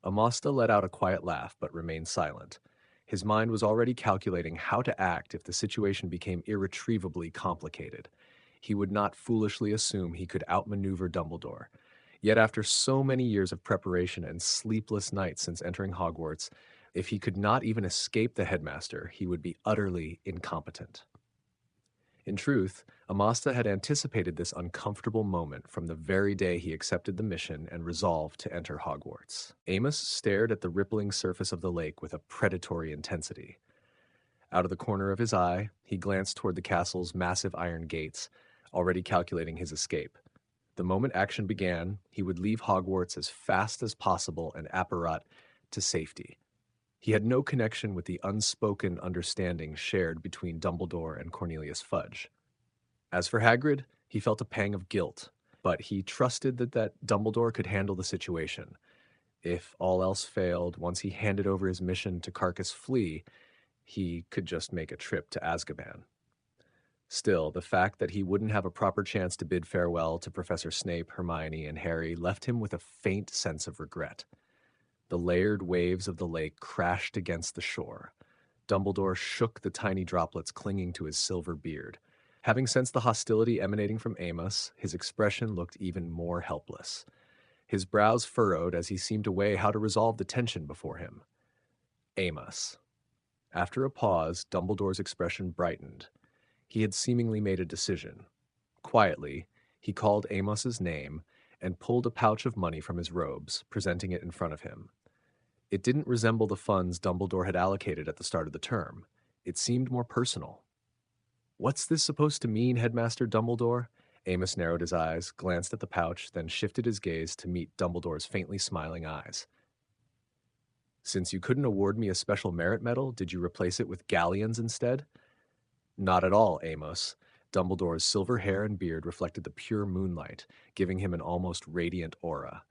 Amasta let out a quiet laugh but remained silent. His mind was already calculating how to act if the situation became irretrievably complicated. He would not foolishly assume he could outmaneuver Dumbledore. Yet after so many years of preparation and sleepless nights since entering Hogwarts, if he could not even escape the headmaster, he would be utterly incompetent. In truth, Amasta had anticipated this uncomfortable moment from the very day he accepted the mission and resolved to enter Hogwarts. Amos stared at the rippling surface of the lake with a predatory intensity. Out of the corner of his eye, he glanced toward the castle's massive iron gates, already calculating his escape. The moment action began, he would leave Hogwarts as fast as possible and apparat to safety. He had no connection with the unspoken understanding shared between Dumbledore and Cornelius Fudge. As for Hagrid, he felt a pang of guilt, but he trusted that Dumbledore could handle the situation. If all else failed, once he handed over his mission to Carcus Flea, he could just make a trip to Azkaban. Still, the fact that he wouldn't have a proper chance to bid farewell to Professor Snape, Hermione, and Harry left him with a faint sense of regret. The layered waves of the lake crashed against the shore. Dumbledore shook the tiny droplets clinging to his silver beard. Having sensed the hostility emanating from Amos, his expression looked even more helpless. His brows furrowed as he seemed to weigh how to resolve the tension before him. Amos. After a pause, Dumbledore's expression brightened. He had seemingly made a decision. Quietly, he called Amos's name and pulled a pouch of money from his robes, presenting it in front of him. It didn't resemble the funds Dumbledore had allocated at the start of the term. It seemed more personal. "What's this supposed to mean, Headmaster Dumbledore?" Amos narrowed his eyes, glanced at the pouch, then shifted his gaze to meet Dumbledore's faintly smiling eyes. "Since you couldn't award me a special merit medal, did you replace it with galleons instead?" "Not at all, Amos." Dumbledore's silver hair and beard reflected the pure moonlight, giving him an almost radiant aura.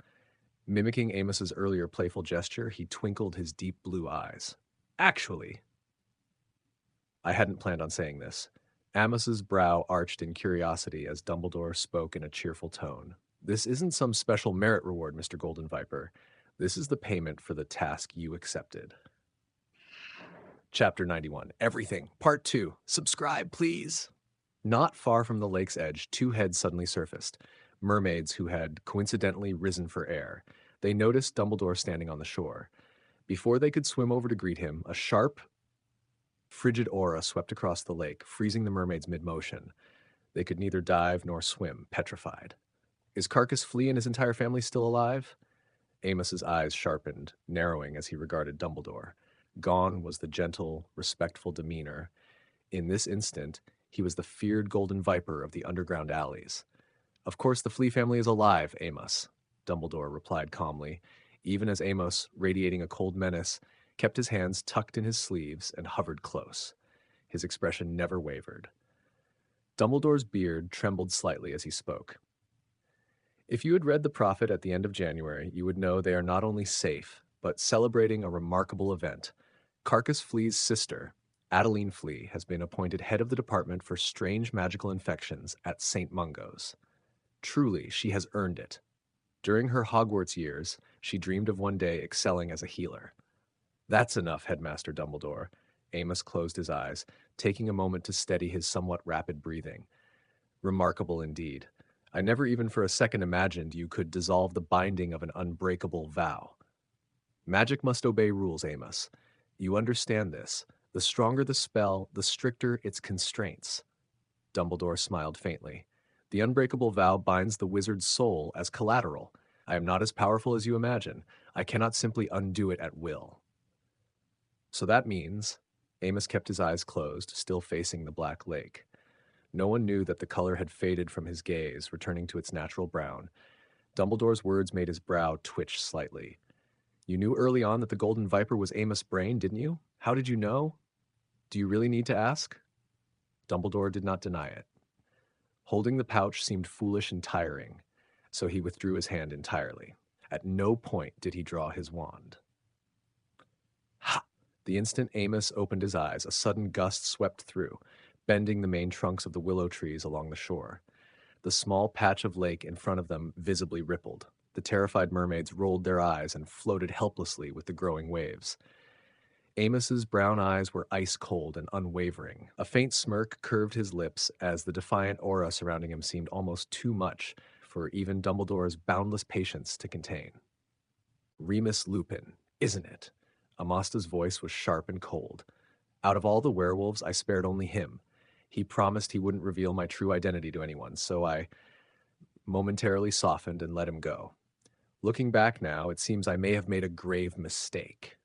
Mimicking Amos's earlier playful gesture, he twinkled his deep blue eyes. "Actually," I hadn't planned on saying this. Amos's brow arched in curiosity as Dumbledore spoke in a cheerful tone. "This isn't some special merit reward, Mr. Golden Viper. This is the payment for the task you accepted." Chapter 91, Everything, Part 2. Subscribe, please! Not far from the lake's edge, two heads suddenly surfaced, mermaids who had coincidentally risen for air. They noticed Dumbledore standing on the shore. Before they could swim over to greet him, a sharp, frigid aura swept across the lake, freezing the mermaids mid-motion. They could neither dive nor swim, petrified. "Is Carcus Flea and his entire family still alive?" Amos's eyes sharpened, narrowing as he regarded Dumbledore. Gone was the gentle, respectful demeanor. In this instant, he was the feared Golden Viper of the underground alleys. "Of course the Flea family is alive, Amos," Dumbledore replied calmly, even as Amos, radiating a cold menace, kept his hands tucked in his sleeves and hovered close. His expression never wavered. Dumbledore's beard trembled slightly as he spoke. "If you had read the Prophet at the end of January, you would know they are not only safe, but celebrating a remarkable event. Carcus Flea's sister, Adeline Flea, has been appointed head of the Department for Strange Magical Infections at St. Mungo's. Truly, she has earned it. During her Hogwarts years, she dreamed of one day excelling as a healer." "That's enough, Headmaster Dumbledore." Amos closed his eyes, taking a moment to steady his somewhat rapid breathing. "Remarkable indeed. I never even for a second imagined you could dissolve the binding of an unbreakable vow. Magic must obey rules, Amos. You understand this. The stronger the spell, the stricter its constraints." Dumbledore smiled faintly. "The unbreakable vow binds the wizard's soul as collateral. I am not as powerful as you imagine. I cannot simply undo it at will." "So that means—" Amos kept his eyes closed, still facing the black lake. No one knew that the color had faded from his gaze, returning to its natural brown. Dumbledore's words made his brow twitch slightly. "You knew early on that the Golden Viper was Amostar Brain, didn't you? How did you know? Do you really need to ask?" Dumbledore did not deny it. Holding the pouch seemed foolish and tiring, so he withdrew his hand entirely. At no point did he draw his wand. Ha! The instant Amos opened his eyes, a sudden gust swept through, bending the main trunks of the willow trees along the shore. The small patch of lake in front of them visibly rippled. The terrified mermaids rolled their eyes and floated helplessly with the growing waves. Amos's brown eyes were ice cold and unwavering. A faint smirk curved his lips as the defiant aura surrounding him seemed almost too much for even Dumbledore's boundless patience to contain. Remus Lupin, isn't it? Amasta's voice was sharp and cold. Out of all the werewolves, I spared only him. He promised he wouldn't reveal my true identity to anyone, so I momentarily softened and let him go. Looking back now, it seems I may have made a grave mistake.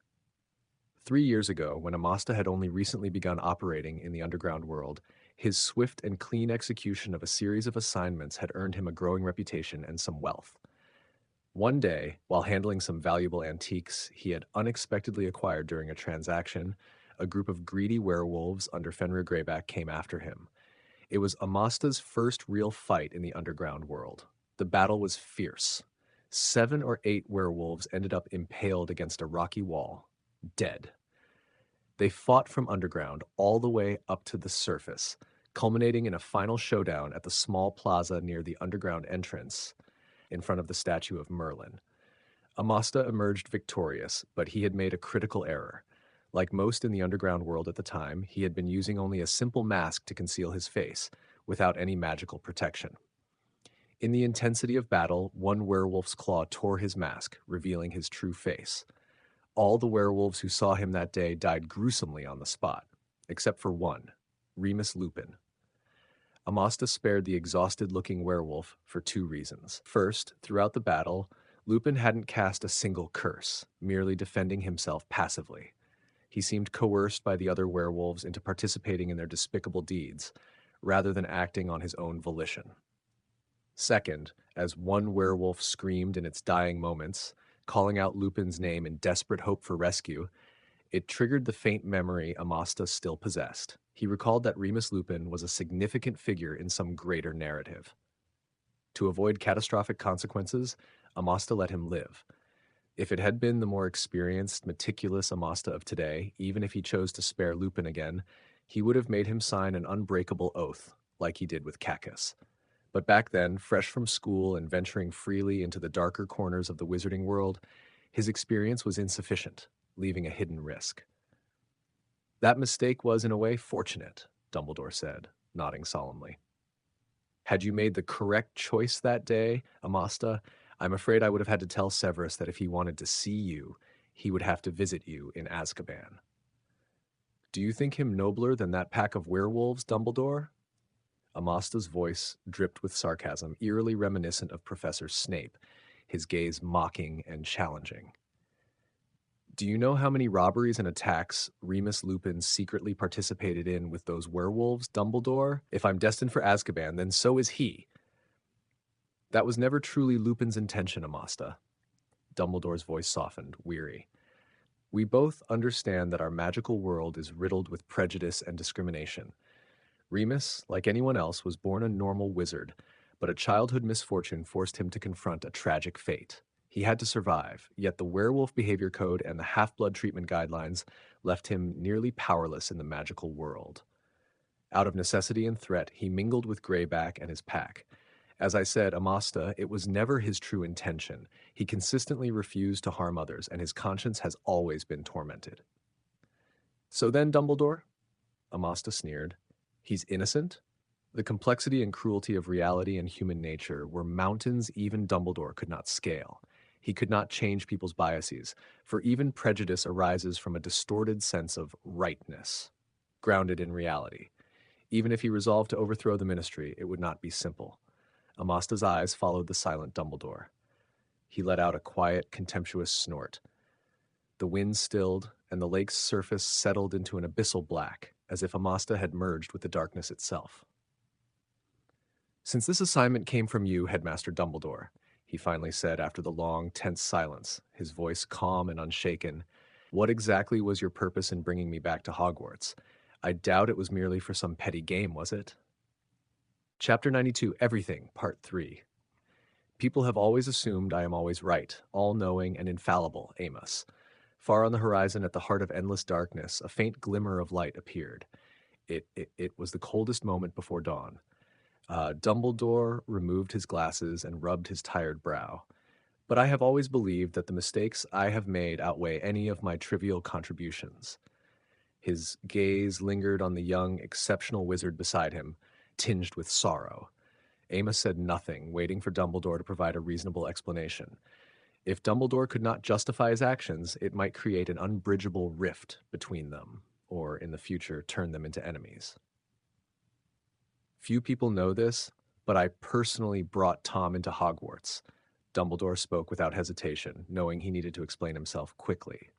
3 years ago, when Amasta had only recently begun operating in the underground world, his swift and clean execution of a series of assignments had earned him a growing reputation and some wealth. One day, while handling some valuable antiques he had unexpectedly acquired during a transaction, a group of greedy werewolves under Fenrir Greyback came after him. It was Amasta's first real fight in the underground world. The battle was fierce. 7 or 8 werewolves ended up impaled against a rocky wall, dead. They fought from underground all the way up to the surface, culminating in a final showdown at the small plaza near the underground entrance in front of the statue of Merlin. Amasta emerged victorious, but he had made a critical error. Like most in the underground world at the time, he had been using only a simple mask to conceal his face, without any magical protection. In the intensity of battle, one werewolf's claw tore his mask, revealing his true face. All the werewolves who saw him that day died gruesomely on the spot, except for one, Remus Lupin. Amasta spared the exhausted-looking werewolf for 2 reasons. First, throughout the battle, Lupin hadn't cast a single curse, merely defending himself passively. He seemed coerced by the other werewolves into participating in their despicable deeds, rather than acting on his own volition. Second, as one werewolf screamed in its dying moments, calling out Lupin's name in desperate hope for rescue, it triggered the faint memory Amasta still possessed. He recalled that Remus Lupin was a significant figure in some greater narrative. To avoid catastrophic consequences, Amasta let him live. If it had been the more experienced, meticulous Amasta of today, even if he chose to spare Lupin again, he would have made him sign an unbreakable oath, like he did with Cacus. But back then, fresh from school and venturing freely into the darker corners of the wizarding world, his experience was insufficient, leaving a hidden risk. That mistake was, in a way, fortunate, Dumbledore said, nodding solemnly. Had you made the correct choice that day, Amasta, I'm afraid I would have had to tell Severus that if he wanted to see you, he would have to visit you in Azkaban. Do you think him nobler than that pack of werewolves, Dumbledore? Amasta's voice dripped with sarcasm, eerily reminiscent of Professor Snape, his gaze mocking and challenging. Do you know how many robberies and attacks Remus Lupin secretly participated in with those werewolves, Dumbledore? If I'm destined for Azkaban, then so is he. That was never truly Lupin's intention, Amasta. Dumbledore's voice softened, weary. We both understand that our magical world is riddled with prejudice and discrimination. Remus, like anyone else, was born a normal wizard, but a childhood misfortune forced him to confront a tragic fate. He had to survive, yet the werewolf behavior code and the half-blood treatment guidelines left him nearly powerless in the magical world. Out of necessity and threat, he mingled with Greyback and his pack. As I said, Amasta, it was never his true intention. He consistently refused to harm others, and his conscience has always been tormented. So then, Dumbledore? Amasta sneered. He's innocent? The complexity and cruelty of reality and human nature were mountains even Dumbledore could not scale. He could not change people's biases, for even prejudice arises from a distorted sense of rightness, grounded in reality. Even if he resolved to overthrow the ministry, it would not be simple. Amasta's eyes followed the silent Dumbledore. He let out a quiet, contemptuous snort. The wind stilled, and the lake's surface settled into an abyssal black, as if Amasta had merged with the darkness itself. Since this assignment came from you, Headmaster Dumbledore, he finally said after the long, tense silence, his voice calm and unshaken, what exactly was your purpose in bringing me back to Hogwarts? I doubt it was merely for some petty game, was it? Chapter 92, Everything, Part 3. People have always assumed I am always right, all-knowing and infallible, Amos. Far on the horizon, at the heart of endless darkness, a faint glimmer of light appeared. It was the coldest moment before dawn. Dumbledore removed his glasses and rubbed his tired brow. But I have always believed that the mistakes I have made outweigh any of my trivial contributions. His gaze lingered on the young, exceptional wizard beside him, tinged with sorrow. Amos said nothing, waiting for Dumbledore to provide a reasonable explanation. If Dumbledore could not justify his actions, it might create an unbridgeable rift between them, or in the future turn them into enemies. Few people know this, but I personally brought Tom into Hogwarts. Dumbledore spoke without hesitation, knowing he needed to explain himself quickly.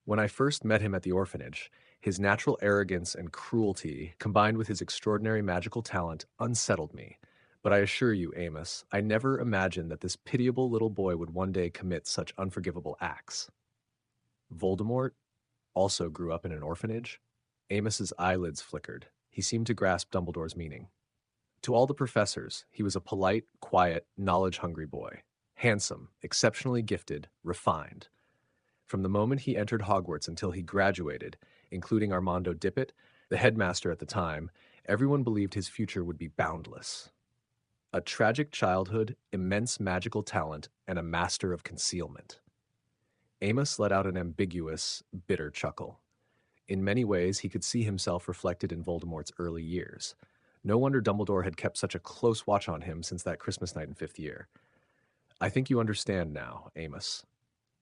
When I first met him at the orphanage, his natural arrogance and cruelty, combined with his extraordinary magical talent, unsettled me. But I assure you, Amos, I never imagined that this pitiable little boy would one day commit such unforgivable acts. Voldemort also grew up in an orphanage? Amos's eyelids flickered. He seemed to grasp Dumbledore's meaning. To all the professors, he was a polite, quiet, knowledge-hungry boy. Handsome, exceptionally gifted, refined. From the moment he entered Hogwarts until he graduated, including Armando Dippet, the headmaster at the time, everyone believed his future would be boundless. A tragic childhood, immense magical talent, and a master of concealment. Amos let out an ambiguous, bitter chuckle. In many ways, he could see himself reflected in Voldemort's early years. No wonder Dumbledore had kept such a close watch on him since that Christmas night in fifth year. I think you understand now, Amos.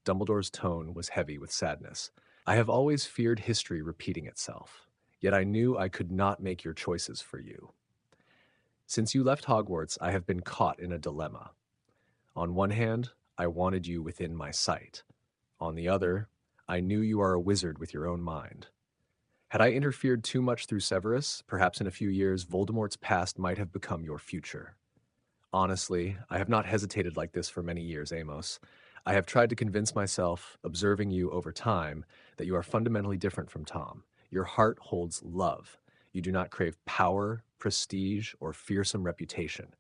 Dumbledore's tone was heavy with sadness. I have always feared history repeating itself, yet I knew I could not make your choices for you. Since you left Hogwarts, I have been caught in a dilemma. On one hand, I wanted you within my sight. On the other, I knew you are a wizard with your own mind. Had I interfered too much through Severus, perhaps in a few years, Voldemort's past might have become your future. Honestly, I have not hesitated like this for many years, Amos. I have tried to convince myself, observing you over time, that you are fundamentally different from Tom. Your heart holds love. You do not crave power, prestige, or fearsome reputation.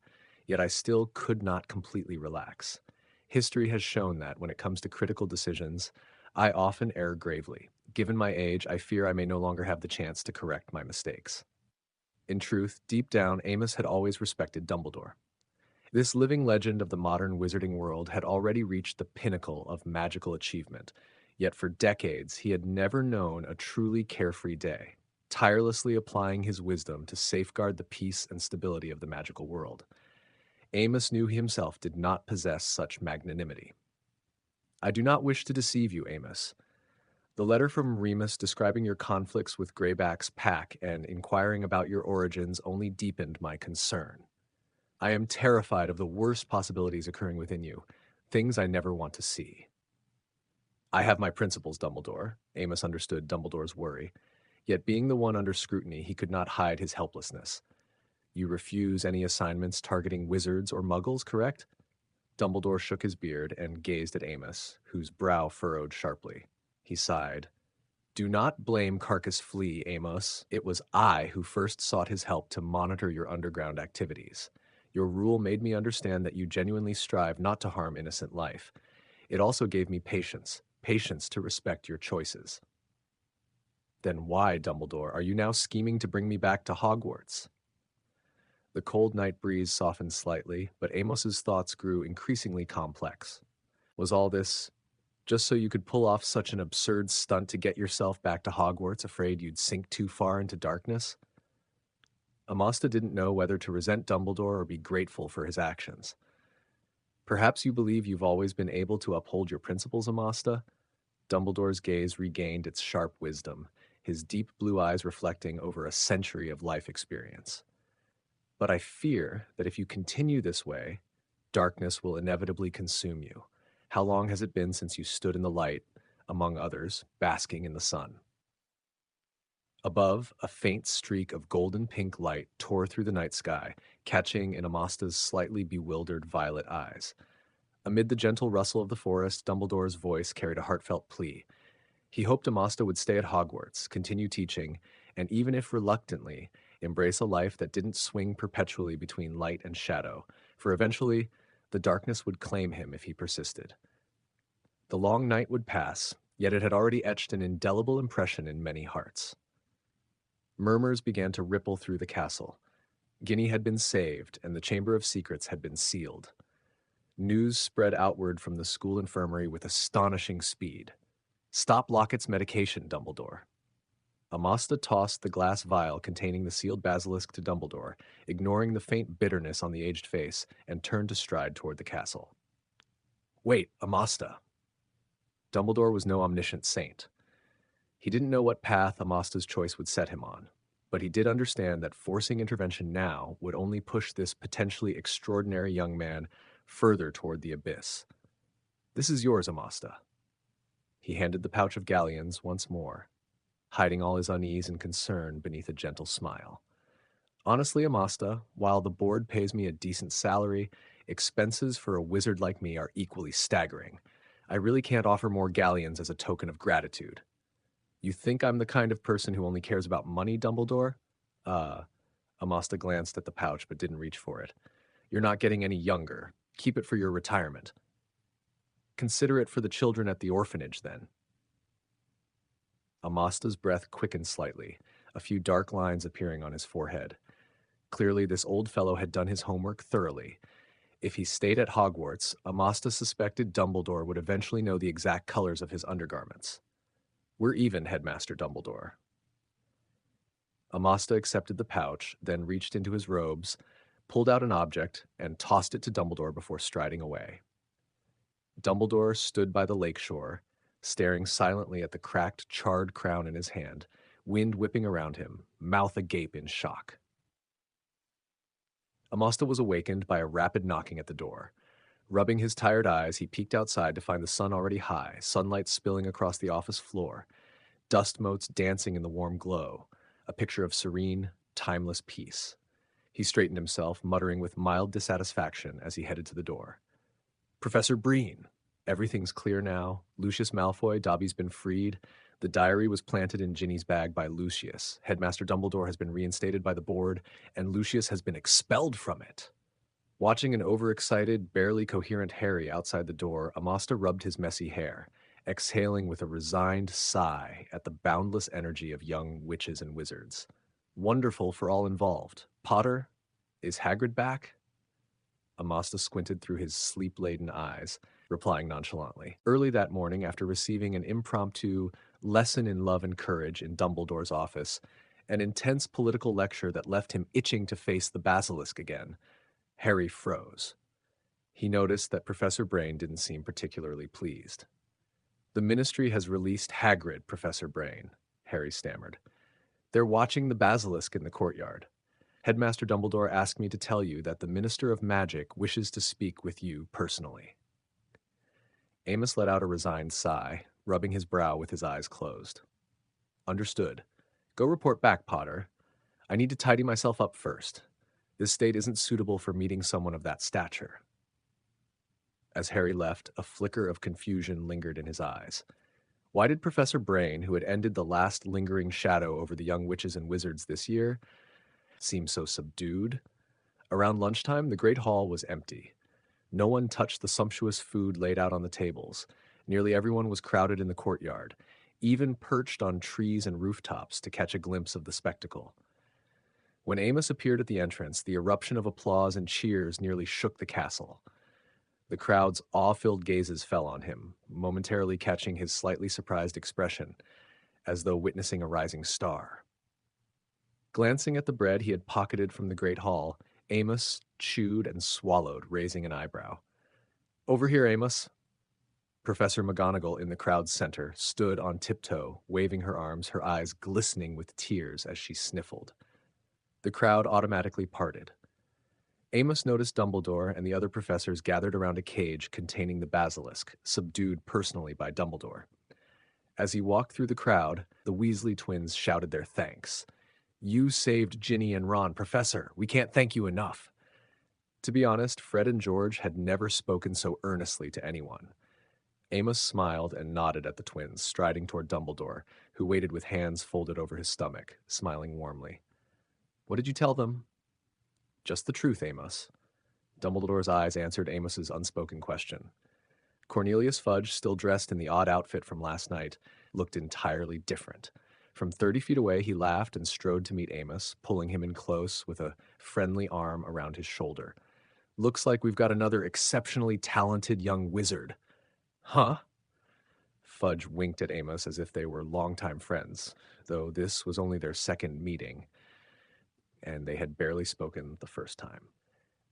Yet I still could not completely relax. History has shown that when it comes to critical decisions, I often err gravely. Given my age, I fear I may no longer have the chance to correct my mistakes. In truth, deep down, Amos had always respected Dumbledore. This living legend of the modern wizarding world had already reached the pinnacle of magical achievement, yet for decades he had never known a truly carefree day, tirelessly applying his wisdom to safeguard the peace and stability of the magical world. Amos knew he himself did not possess such magnanimity. I do not wish to deceive you, Amos. The letter from Remus describing your conflicts with Greyback's pack and inquiring about your origins only deepened my concern. I am terrified of the worst possibilities occurring within you, things I never want to see. I have my principles, Dumbledore. Amos understood Dumbledore's worry. Yet being the one under scrutiny, he could not hide his helplessness. You refuse any assignments targeting wizards or muggles, correct? Dumbledore shook his beard and gazed at Amos, whose brow furrowed sharply. He sighed. Do not blame Carcass Flea, Amos. It was I who first sought his help to monitor your underground activities. Your rule made me understand that you genuinely strive not to harm innocent life. It also gave me patience, patience to respect your choices. Then why, Dumbledore, are you now scheming to bring me back to Hogwarts? The cold night breeze softened slightly, but Amos's thoughts grew increasingly complex. Was all this just so you could pull off such an absurd stunt to get yourself back to Hogwarts, afraid you'd sink too far into darkness? Amasta didn't know whether to resent Dumbledore or be grateful for his actions. Perhaps you believe you've always been able to uphold your principles, Amasta? Dumbledore's gaze regained its sharp wisdom, his deep blue eyes reflecting over a century of life experience. But I fear that if you continue this way, darkness will inevitably consume you. How long has it been since you stood in the light, among others, basking in the sun? Above, a faint streak of golden-pink light tore through the night sky, catching in Amasta's slightly bewildered violet eyes. Amid the gentle rustle of the forest, Dumbledore's voice carried a heartfelt plea. He hoped Amasta would stay at Hogwarts, continue teaching, and even if reluctantly, embrace a life that didn't swing perpetually between light and shadow, for eventually, the darkness would claim him if he persisted. The long night would pass, yet it had already etched an indelible impression in many hearts. Murmurs began to ripple through the castle. Guinea had been saved, and the Chamber of Secrets had been sealed. News spread outward from the school infirmary with astonishing speed. Stop Lockett's medication, Dumbledore. Amasta tossed the glass vial containing the sealed basilisk to Dumbledore, ignoring the faint bitterness on the aged face, and turned to stride toward the castle. Wait, Amasta. Dumbledore was no omniscient saint. He didn't know what path Amasta's choice would set him on, but he did understand that forcing intervention now would only push this potentially extraordinary young man further toward the abyss. This is yours, Amasta. He handed the pouch of galleons once more, hiding all his unease and concern beneath a gentle smile. Honestly, Amasta, while the board pays me a decent salary, expenses for a wizard like me are equally staggering. I really can't offer more galleons as a token of gratitude. You think I'm the kind of person who only cares about money, Dumbledore? Uh, Amasta glanced at the pouch but didn't reach for it. You're not getting any younger. Keep it for your retirement. Consider it for the children at the orphanage, then. Amasta's breath quickened slightly, a few dark lines appearing on his forehead. Clearly, this old fellow had done his homework thoroughly. If he stayed at Hogwarts, Amasta suspected Dumbledore would eventually know the exact colors of his undergarments. We're even, Headmaster Dumbledore. Amasta accepted the pouch, then reached into his robes, pulled out an object, and tossed it to Dumbledore before striding away. Dumbledore stood by the lakeshore, staring silently at the cracked, charred crown in his hand, wind whipping around him, mouth agape in shock. Amasta was awakened by a rapid knocking at the door. Rubbing his tired eyes, he peeked outside to find the sun already high, sunlight spilling across the office floor, dust motes dancing in the warm glow, a picture of serene, timeless peace. He straightened himself, muttering with mild dissatisfaction as he headed to the door. Professor Breen. Everything's clear now. Lucius Malfoy, Dobby's been freed. The diary was planted in Ginny's bag by Lucius. Headmaster Dumbledore has been reinstated by the board, and Lucius has been expelled from it. Watching an overexcited, barely coherent Harry outside the door, Amasta rubbed his messy hair, exhaling with a resigned sigh at the boundless energy of young witches and wizards. Wonderful for all involved. Potter, is Hagrid back? Amasta squinted through his sleep-laden eyes, replying nonchalantly. Early that morning, after receiving an impromptu lesson in love and courage in Dumbledore's office, an intense political lecture that left him itching to face the basilisk again, Harry froze. He noticed that Professor Brain didn't seem particularly pleased. The Ministry has released Hagrid, Professor Brain, Harry stammered. They're watching the basilisk in the courtyard. Headmaster Dumbledore asked me to tell you that the Minister of Magic wishes to speak with you personally. Amos let out a resigned sigh, rubbing his brow with his eyes closed. Understood. Go report back, Potter. I need to tidy myself up first. This state isn't suitable for meeting someone of that stature. As Harry left, a flicker of confusion lingered in his eyes. Why did Professor Brain, who had ended the last lingering shadow over the young witches and wizards this year, seem so subdued? Around lunchtime, the great hall was empty. No one touched the sumptuous food laid out on the tables. Nearly everyone was crowded in the courtyard, even perched on trees and rooftops to catch a glimpse of the spectacle. When Amos appeared at the entrance, the eruption of applause and cheers nearly shook the castle. The crowd's awe-filled gazes fell on him, momentarily catching his slightly surprised expression, as though witnessing a rising star. Glancing at the bread he had pocketed from the great hall, Amos chewed and swallowed, raising an eyebrow. Over here, Amos. Professor McGonagall, in the crowd's center, stood on tiptoe, waving her arms, her eyes glistening with tears as she sniffled. The crowd automatically parted. Amos noticed Dumbledore and the other professors gathered around a cage containing the basilisk, subdued personally by Dumbledore. As he walked through the crowd, the Weasley twins shouted their thanks. You saved Ginny and Ron, Professor. We can't thank you enough. To be honest, Fred and George had never spoken so earnestly to anyone. Amos smiled and nodded at the twins, striding toward Dumbledore, who waited with hands folded over his stomach, smiling warmly. What did you tell them? Just the truth, Amos. Dumbledore's eyes answered Amos's unspoken question. Cornelius Fudge, still dressed in the odd outfit from last night, looked entirely different. From 30 feet away, he laughed and strode to meet Amos, pulling him in close with a friendly arm around his shoulder. Looks like we've got another exceptionally talented young wizard. Huh? Fudge winked at Amos as if they were longtime friends, though this was only their second meeting, and they had barely spoken the first time.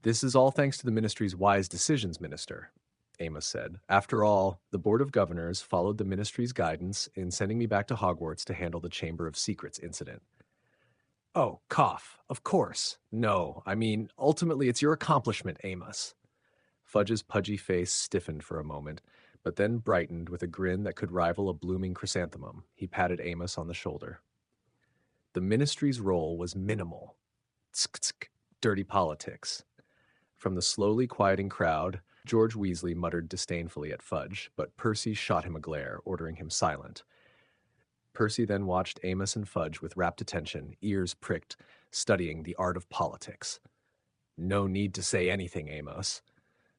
This is all thanks to the ministry's wise decisions, Minister, Amos said. After all, the Board of Governors followed the ministry's guidance in sending me back to Hogwarts to handle the Chamber of Secrets incident. Oh, cough. Of course. No, I mean, ultimately it's your accomplishment, Amos. Fudge's pudgy face stiffened for a moment, but then brightened with a grin that could rival a blooming chrysanthemum. He patted Amos on the shoulder. The ministry's role was minimal. Tsk, tsk, dirty politics. From the slowly quieting crowd, George Weasley muttered disdainfully at Fudge, but Percy shot him a glare, ordering him silent. Percy then watched Amos and Fudge with rapt attention, ears pricked, studying the art of politics. No need to say anything, Amos.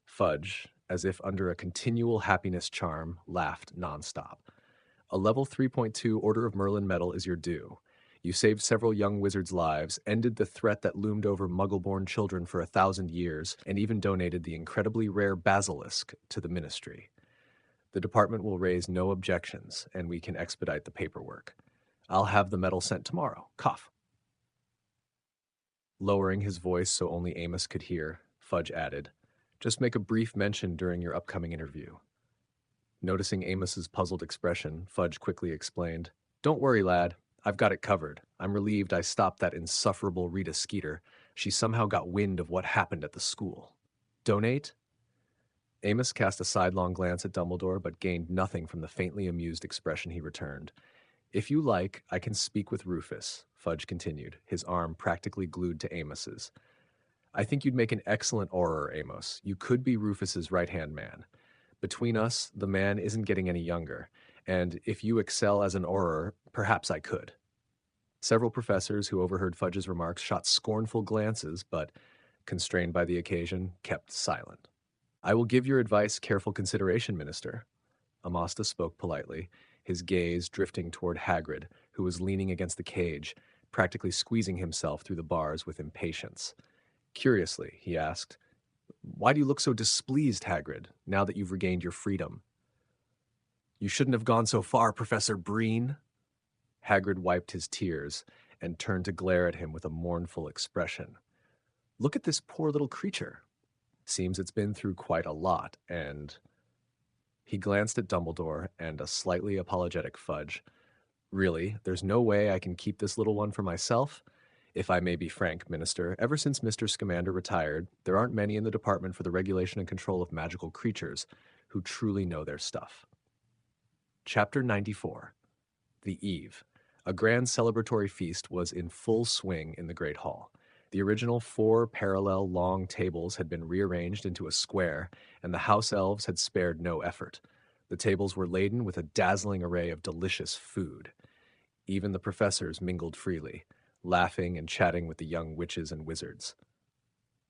Fudge, as if under a continual happiness charm, laughed nonstop. A level 3.2 Order of Merlin medal is your due. You saved several young wizards' lives, ended the threat that loomed over Muggle-born children for 1,000 years, and even donated the incredibly rare basilisk to the ministry. The department will raise no objections, and we can expedite the paperwork. I'll have the medal sent tomorrow. Cough. Lowering his voice so only Amos could hear, Fudge added, "Just make a brief mention during your upcoming interview." Noticing Amos's puzzled expression, Fudge quickly explained, "Don't worry, lad. I've got it covered. I'm relieved I stopped that insufferable Rita Skeeter. She somehow got wind of what happened at the school." Donate? Amos cast a sidelong glance at Dumbledore, but gained nothing from the faintly amused expression he returned. "If you like, I can speak with Rufus," Fudge continued, his arm practically glued to Amos's. "I think you'd make an excellent Auror, Amos. You could be Rufus's right-hand man. Between us, the man isn't getting any younger, and if you excel as an Auror, perhaps I could." Several professors who overheard Fudge's remarks shot scornful glances, but, constrained by the occasion, kept silent. "I will give your advice careful consideration, Minister." Amostar spoke politely, his gaze drifting toward Hagrid, who was leaning against the cage, practically squeezing himself through the bars with impatience. Curiously, he asked, "Why do you look so displeased, Hagrid, now that you've regained your freedom?" "You shouldn't have gone so far, Professor Breen." Hagrid wiped his tears and turned to glare at him with a mournful expression. "Look at this poor little creature. Seems it's been through quite a lot, and—" He glanced at Dumbledore and a slightly apologetic Fudge. "Really, there's no way I can keep this little one for myself? If I may be frank, Minister, ever since Mr. Scamander retired, there aren't many in the Department for the Regulation and Control of Magical Creatures who truly know their stuff." Chapter 94. The Eve. A grand celebratory feast was in full swing in the Great Hall. The original 4 parallel long tables had been rearranged into a square, and the house elves had spared no effort. The tables were laden with a dazzling array of delicious food. Even the professors mingled freely, laughing and chatting with the young witches and wizards.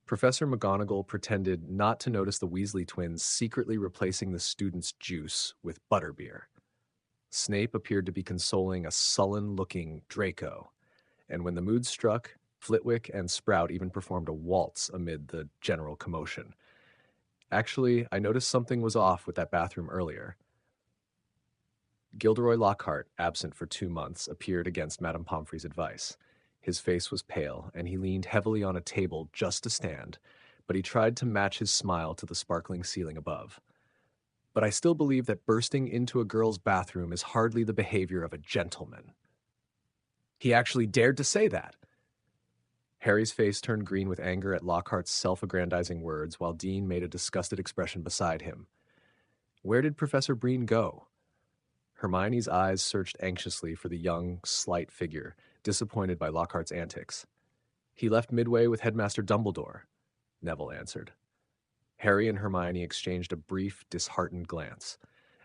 Professor McGonagall pretended not to notice the Weasley twins secretly replacing the students' juice with butterbeer. Snape appeared to be consoling a sullen-looking Draco, and when the mood struck, Flitwick and Sprout even performed a waltz amid the general commotion. Actually, I noticed something was off with that bathroom earlier. Gilderoy Lockhart, absent for 2 months, appeared against Madame Pomfrey's advice. His face was pale, and he leaned heavily on a table just to stand, but he tried to match his smile to the sparkling ceiling above. "But I still believe that bursting into a girl's bathroom is hardly the behavior of a gentleman." He actually dared to say that. Harry's face turned green with anger at Lockhart's self-aggrandizing words, while Dean made a disgusted expression beside him. Where did Professor Breen go? Hermione's eyes searched anxiously for the young, slight figure, disappointed by Lockhart's antics. "He left midway with Headmaster Dumbledore," Neville answered. Harry and Hermione exchanged a brief, disheartened glance.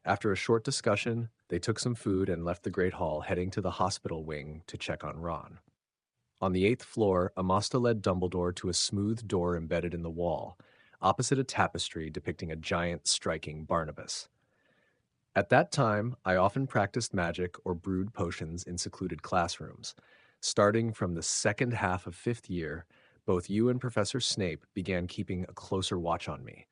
After a short discussion, they took some food and left the Great Hall, heading to the hospital wing to check on Ron. On the 8th floor, Amostar led Dumbledore to a smooth door embedded in the wall, opposite a tapestry depicting a giant striking Barnabas. "At that time, I often practiced magic or brewed potions in secluded classrooms. Starting from the second half of 5th year, Both you and Professor Snape began keeping a closer watch on me.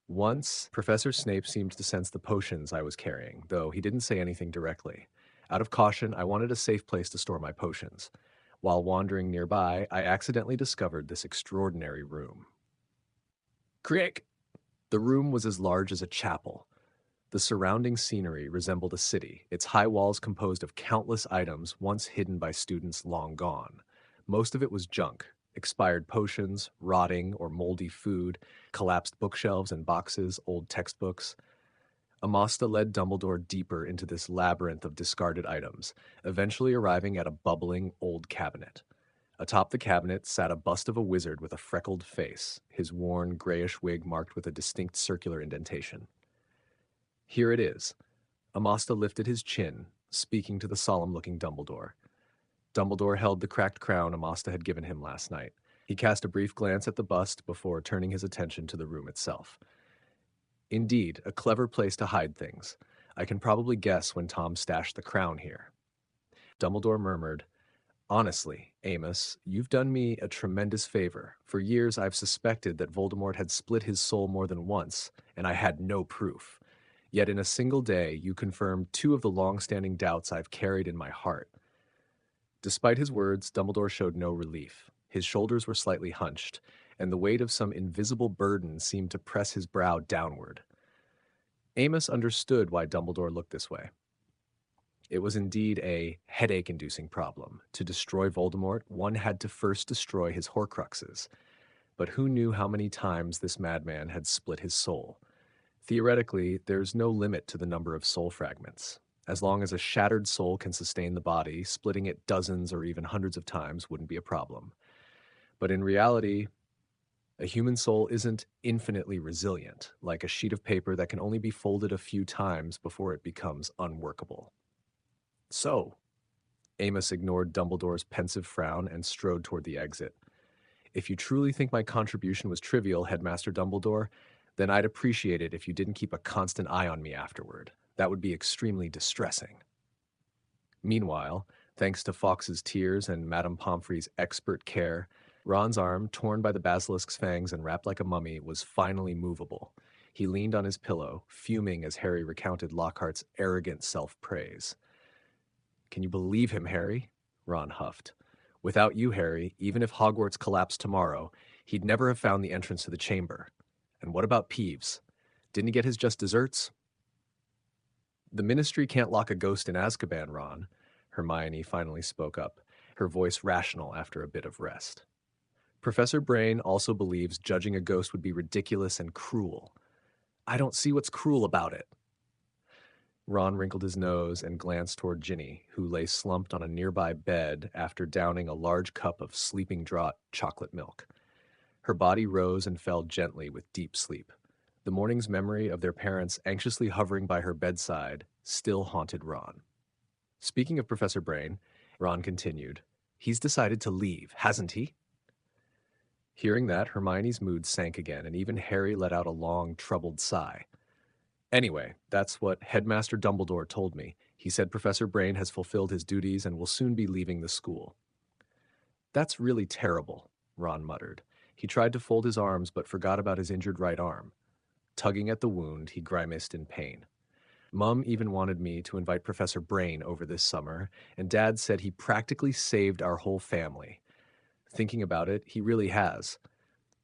Once, Professor Snape seemed to sense the potions I was carrying, though he didn't say anything directly. Out of caution, I wanted a safe place to store my potions. While wandering nearby, I accidentally discovered this extraordinary room. Crick! The room was as large as a chapel. The surrounding scenery resembled a city, its high walls composed of countless items once hidden by students long gone. Most of it was junk, expired potions, rotting or moldy food, collapsed bookshelves and boxes, old textbooks. Amasta led Dumbledore deeper into this labyrinth of discarded items, eventually arriving at a bubbling old cabinet. Atop the cabinet sat a bust of a wizard with a freckled face, his worn grayish wig marked with a distinct circular indentation. Here it is. Amasta lifted his chin, speaking to the solemn-looking Dumbledore. Dumbledore held the cracked crown Amasta had given him last night. He cast a brief glance at the bust before turning his attention to the room itself. Indeed, a clever place to hide things. I can probably guess when Tom stashed the crown here. Dumbledore murmured, "Honestly, Amos, you've done me a tremendous favor. For years I've suspected that Voldemort had split his soul more than once, and I had no proof. Yet in a single day, you confirmed two of the long-standing doubts I've carried in my heart." Despite his words, Dumbledore showed no relief. His shoulders were slightly hunched, and the weight of some invisible burden seemed to press his brow downward. Amos understood why Dumbledore looked this way. It was indeed a headache-inducing problem. To destroy Voldemort, one had to first destroy his Horcruxes. But who knew how many times this madman had split his soul? Theoretically, there's no limit to the number of soul fragments. As long as a shattered soul can sustain the body, splitting it dozens or even hundreds of times wouldn't be a problem. But in reality, a human soul isn't infinitely resilient, like a sheet of paper that can only be folded a few times before it becomes unworkable. So, Amos ignored Dumbledore's pensive frown and strode toward the exit. "If you truly think my contribution was trivial, Headmaster Dumbledore, then I'd appreciate it if you didn't keep a constant eye on me afterward. That would be extremely distressing." Meanwhile, thanks to Fawkes's tears and Madame Pomfrey's expert care, Ron's arm, torn by the basilisk's fangs and wrapped like a mummy, was finally movable. He leaned on his pillow, fuming as Harry recounted Lockhart's arrogant self-praise. "Can you believe him, Harry?" Ron huffed. "Without you, Harry, even if Hogwarts collapsed tomorrow, he'd never have found the entrance to the chamber. And what about Peeves? Didn't he get his just desserts?" "The Ministry can't lock a ghost in Azkaban, Ron," Hermione finally spoke up, her voice rational after a bit of rest. "Professor Brain also believes judging a ghost would be ridiculous and cruel. I don't see what's cruel about it." Ron wrinkled his nose and glanced toward Ginny, who lay slumped on a nearby bed after downing a large cup of sleeping draught chocolate milk. Her body rose and fell gently with deep sleep. The morning's memory of their parents anxiously hovering by her bedside still haunted Ron. "Speaking of Professor Brain," Ron continued, "he's decided to leave, hasn't he?" Hearing that, Hermione's mood sank again, and even Harry let out a long, troubled sigh. "Anyway, that's what Headmaster Dumbledore told me. He said Professor Brain has fulfilled his duties and will soon be leaving the school." "That's really terrible," Ron muttered. He tried to fold his arms but forgot about his injured right arm. Tugging at the wound, he grimaced in pain. "Mum even wanted me to invite Professor Brain over this summer, and Dad said he practically saved our whole family. Thinking about it, he really has.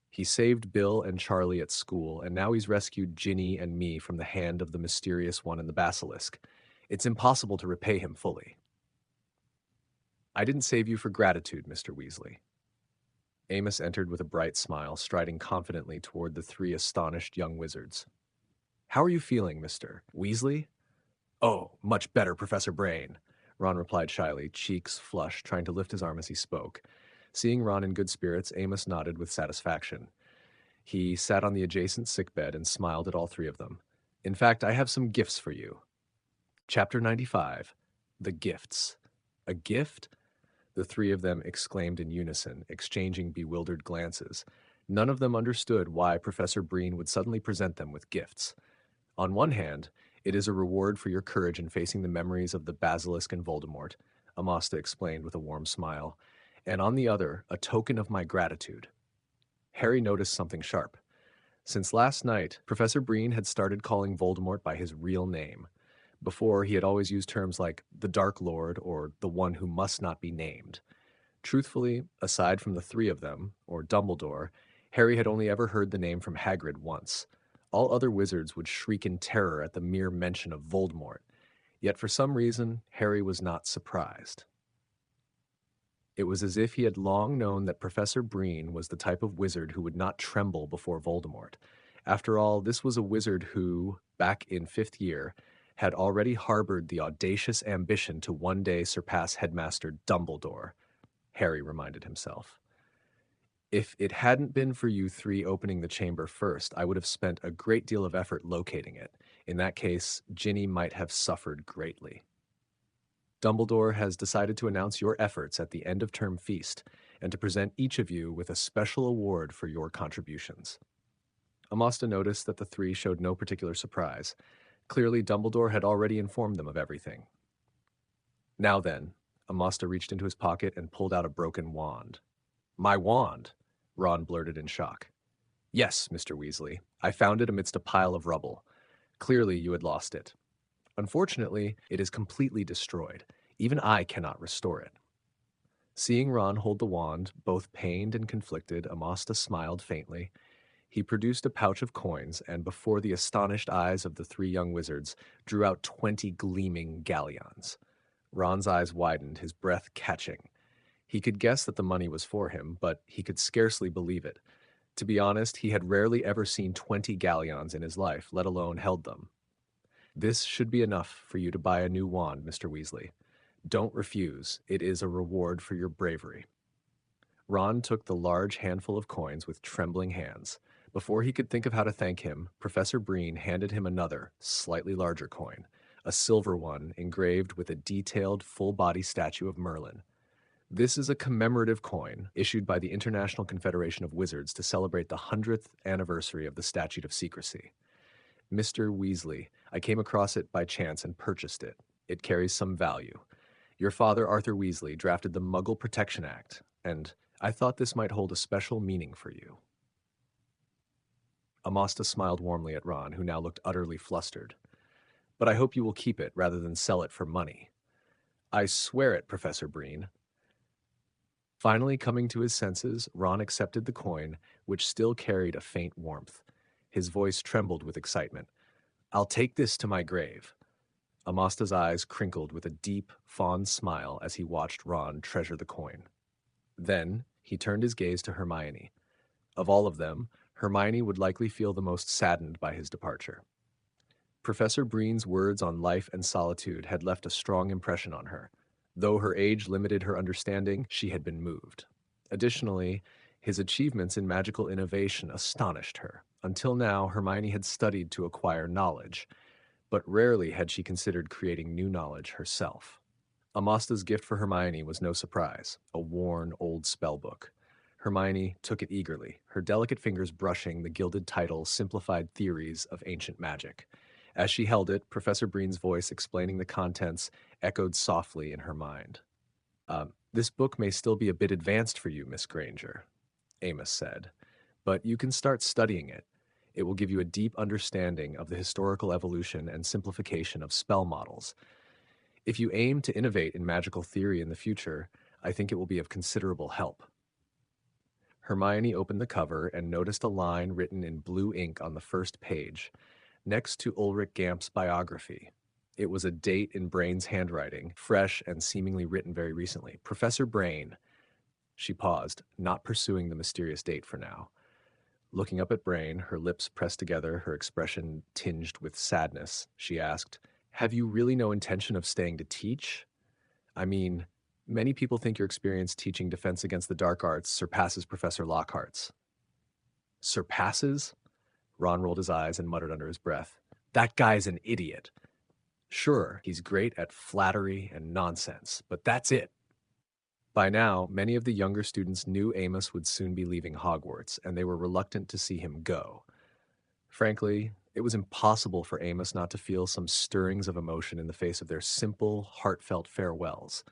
He saved Bill and Charlie at school, and now he's rescued Ginny and me from the hand of the mysterious one in the basilisk. It's impossible to repay him fully." "I didn't save you for gratitude, Mr. Weasley." Amos entered with a bright smile, striding confidently toward the three astonished young wizards. "How are you feeling, Mr. Weasley?" "Oh, much better, Professor Brain," Ron replied shyly, cheeks flushed, trying to lift his arm as he spoke. Seeing Ron in good spirits, Amos nodded with satisfaction. He sat on the adjacent sickbed and smiled at all three of them. "In fact, I have some gifts for you." Chapter 95. The Gifts. "A gift?" The three of them exclaimed in unison, exchanging bewildered glances. None of them understood why Professor Breen would suddenly present them with gifts. "On one hand, it is a reward for your courage in facing the memories of the Basilisk and Voldemort," Amasta explained with a warm smile. and on the other, a token of my gratitude. Harry noticed something sharp. Since last night, Professor Breen had started calling Voldemort by his real name. Before, he had always used terms like the Dark Lord or the one who must not be named. Truthfully, aside from the three of them, or Dumbledore, Harry had only ever heard the name from Hagrid once. All other wizards would shriek in terror at the mere mention of Voldemort. Yet for some reason, Harry was not surprised. It was as if he had long known that Professor Breen was the type of wizard who would not tremble before Voldemort. After all, this was a wizard who, back in fifth year, had already harbored the audacious ambition to one day surpass Headmaster Dumbledore, Harry reminded himself. If it hadn't been for you three opening the chamber first, I would have spent a great deal of effort locating it. In that case, Ginny might have suffered greatly. Dumbledore has decided to announce your efforts at the end of term feast and to present each of you with a special award for your contributions. Amasta noticed that the three showed no particular surprise. Clearly, Dumbledore had already informed them of everything. Now then, Amasta reached into his pocket and pulled out a broken wand. My wand, Ron blurted in shock. Yes, Mr. Weasley, I found it amidst a pile of rubble. Clearly you had lost it. Unfortunately, it is completely destroyed. Even I cannot restore it. Seeing Ron hold the wand, both pained and conflicted, Amasta smiled faintly. He produced a pouch of coins and, before the astonished eyes of the three young wizards, drew out 20 gleaming galleons. Ron's eyes widened, his breath catching. He could guess that the money was for him, but he could scarcely believe it. To be honest, he had rarely ever seen 20 galleons in his life, let alone held them. This should be enough for you to buy a new wand, Mr. Weasley. Don't refuse. It is a reward for your bravery. Ron took the large handful of coins with trembling hands. Before he could think of how to thank him, Professor Breen handed him another, slightly larger coin, a silver one engraved with a detailed, full-body statue of Merlin. This is a commemorative coin issued by the International Confederation of Wizards to celebrate the 100th anniversary of the Statute of Secrecy. Mr. Weasley, I came across it by chance and purchased it. It carries some value. Your father, Arthur Weasley, drafted the Muggle Protection Act, and I thought this might hold a special meaning for you. Amasta smiled warmly at Ron, who now looked utterly flustered. But I hope you will keep it rather than sell it for money. I swear it, Professor Breen. Finally coming to his senses, Ron accepted the coin, which still carried a faint warmth. His voice trembled with excitement. I'll take this to my grave. Amasta's eyes crinkled with a deep, fond smile as he watched Ron treasure the coin. Then he turned his gaze to Hermione. Of all of them, Hermione would likely feel the most saddened by his departure. Professor Breen's words on life and solitude had left a strong impression on her. Though her age limited her understanding, she had been moved. Additionally, his achievements in magical innovation astonished her. Until now, Hermione had studied to acquire knowledge, but rarely had she considered creating new knowledge herself. Amasta's gift for Hermione was no surprise, a worn, old spellbook. Hermione took it eagerly, her delicate fingers brushing the gilded title Simplified Theories of Ancient Magic. As she held it, Professor Breen's voice explaining the contents echoed softly in her mind. This book may still be a bit advanced for you, Miss Granger, Amos said, but you can start studying it. It will give you a deep understanding of the historical evolution and simplification of spell models. If you aim to innovate in magical theory in the future, I think it will be of considerable help. Hermione opened the cover and noticed a line written in blue ink on the first page, next to Ulrich Gamp's biography. It was a date in Brain's handwriting, fresh and seemingly written very recently. Professor Brain. She paused, not pursuing the mysterious date for now. Looking up at Brain, her lips pressed together, her expression tinged with sadness, she asked, Have you really no intention of staying to teach? I mean, many people think your experience teaching Defense Against the Dark Arts surpasses Professor Lockhart's. Surpasses? Ron rolled his eyes and muttered under his breath. That guy's an idiot. Sure, he's great at flattery and nonsense, but that's it. By now, many of the younger students knew Amos would soon be leaving Hogwarts, and they were reluctant to see him go. Frankly, it was impossible for Amos not to feel some stirrings of emotion in the face of their simple, heartfelt farewells.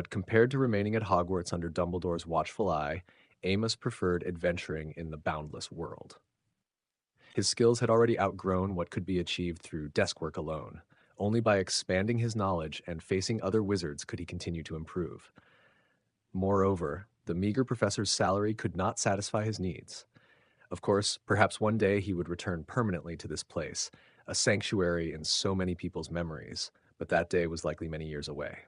But compared to remaining at Hogwarts under Dumbledore's watchful eye, Amos preferred adventuring in the boundless world. His skills had already outgrown what could be achieved through desk work alone. Only by expanding his knowledge and facing other wizards could he continue to improve. Moreover, the meager professor's salary could not satisfy his needs. Of course, perhaps one day he would return permanently to this place, a sanctuary in so many people's memories, but that day was likely many years away.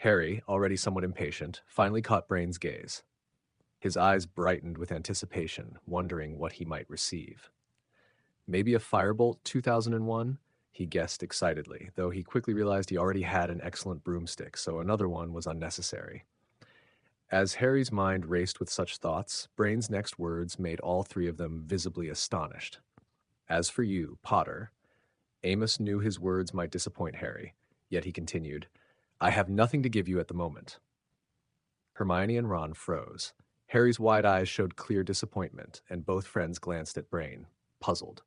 Harry, already somewhat impatient, finally caught Brain's gaze. His eyes brightened with anticipation, wondering what he might receive. Maybe a firebolt 2001? He guessed excitedly, though he quickly realized he already had an excellent broomstick, so another one was unnecessary. As Harry's mind raced with such thoughts, Brain's next words made all three of them visibly astonished. As for you, Potter, Amos knew his words might disappoint Harry, yet he continued, I have nothing to give you at the moment. Hermione and Ron froze. Harry's wide eyes showed clear disappointment, and both friends glanced at Brain, puzzled.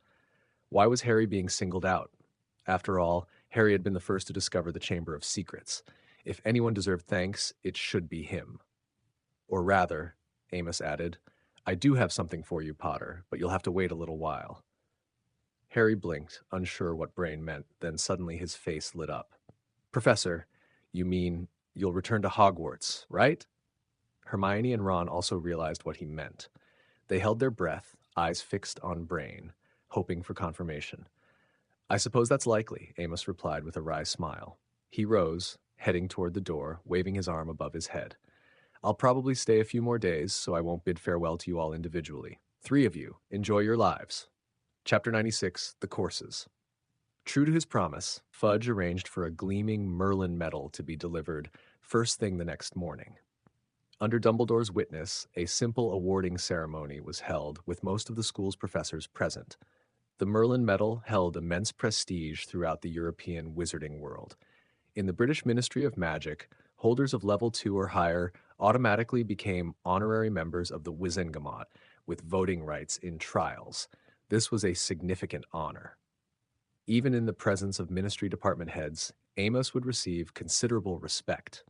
Why was Harry being singled out? After all, Harry had been the first to discover the Chamber of Secrets. If anyone deserved thanks, it should be him. Or rather, Amos added, I do have something for you, Potter, but you'll have to wait a little while. Harry blinked, unsure what Brain meant, then suddenly his face lit up. Professor, you mean you'll return to Hogwarts, right? Hermione and Ron also realized what he meant. They held their breath, eyes fixed on Brain, hoping for confirmation. I suppose that's likely, Amos replied with a wry smile. He rose, heading toward the door, waving his arm above his head. I'll probably stay a few more days, so I won't bid farewell to you all individually. 3 of you, enjoy your lives. Chapter 96, The Courses. True to his promise, Fudge arranged for a gleaming Merlin medal to be delivered first thing the next morning. Under Dumbledore's witness, a simple awarding ceremony was held with most of the school's professors present. The Merlin medal held immense prestige throughout the European wizarding world. In the British Ministry of Magic, holders of level 2 or higher automatically became honorary members of the Wizengamot with voting rights in trials. This was a significant honor. Even in the presence of ministry department heads, Amos would receive considerable respect.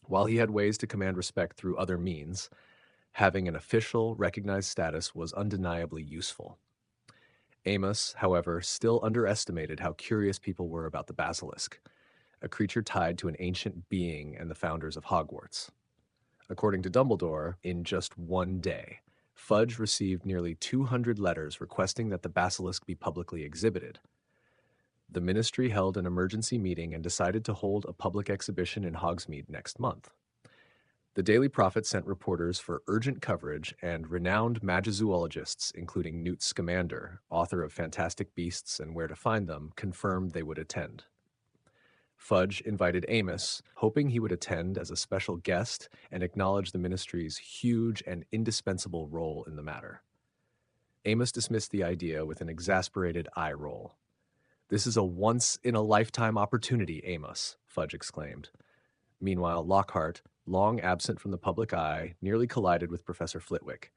While he had ways to command respect through other means, having an official, recognized status was undeniably useful. Amos, however, still underestimated how curious people were about the basilisk, a creature tied to an ancient being and the founders of Hogwarts. According to Dumbledore, in just one day, Fudge received nearly 200 letters requesting that the basilisk be publicly exhibited. The ministry held an emergency meeting and decided to hold a public exhibition in Hogsmeade next month. The Daily Prophet sent reporters for urgent coverage, and renowned magizoologists, including Newt Scamander, author of Fantastic Beasts and Where to Find Them, confirmed they would attend. Fudge invited Amos, hoping he would attend as a special guest and acknowledge the ministry's huge and indispensable role in the matter. Amos dismissed the idea with an exasperated eye roll. This is a once-in-a-lifetime opportunity, Amos, Fudge exclaimed. Meanwhile, Lockhart, long absent from the public eye, nearly collided with Professor Flitwick.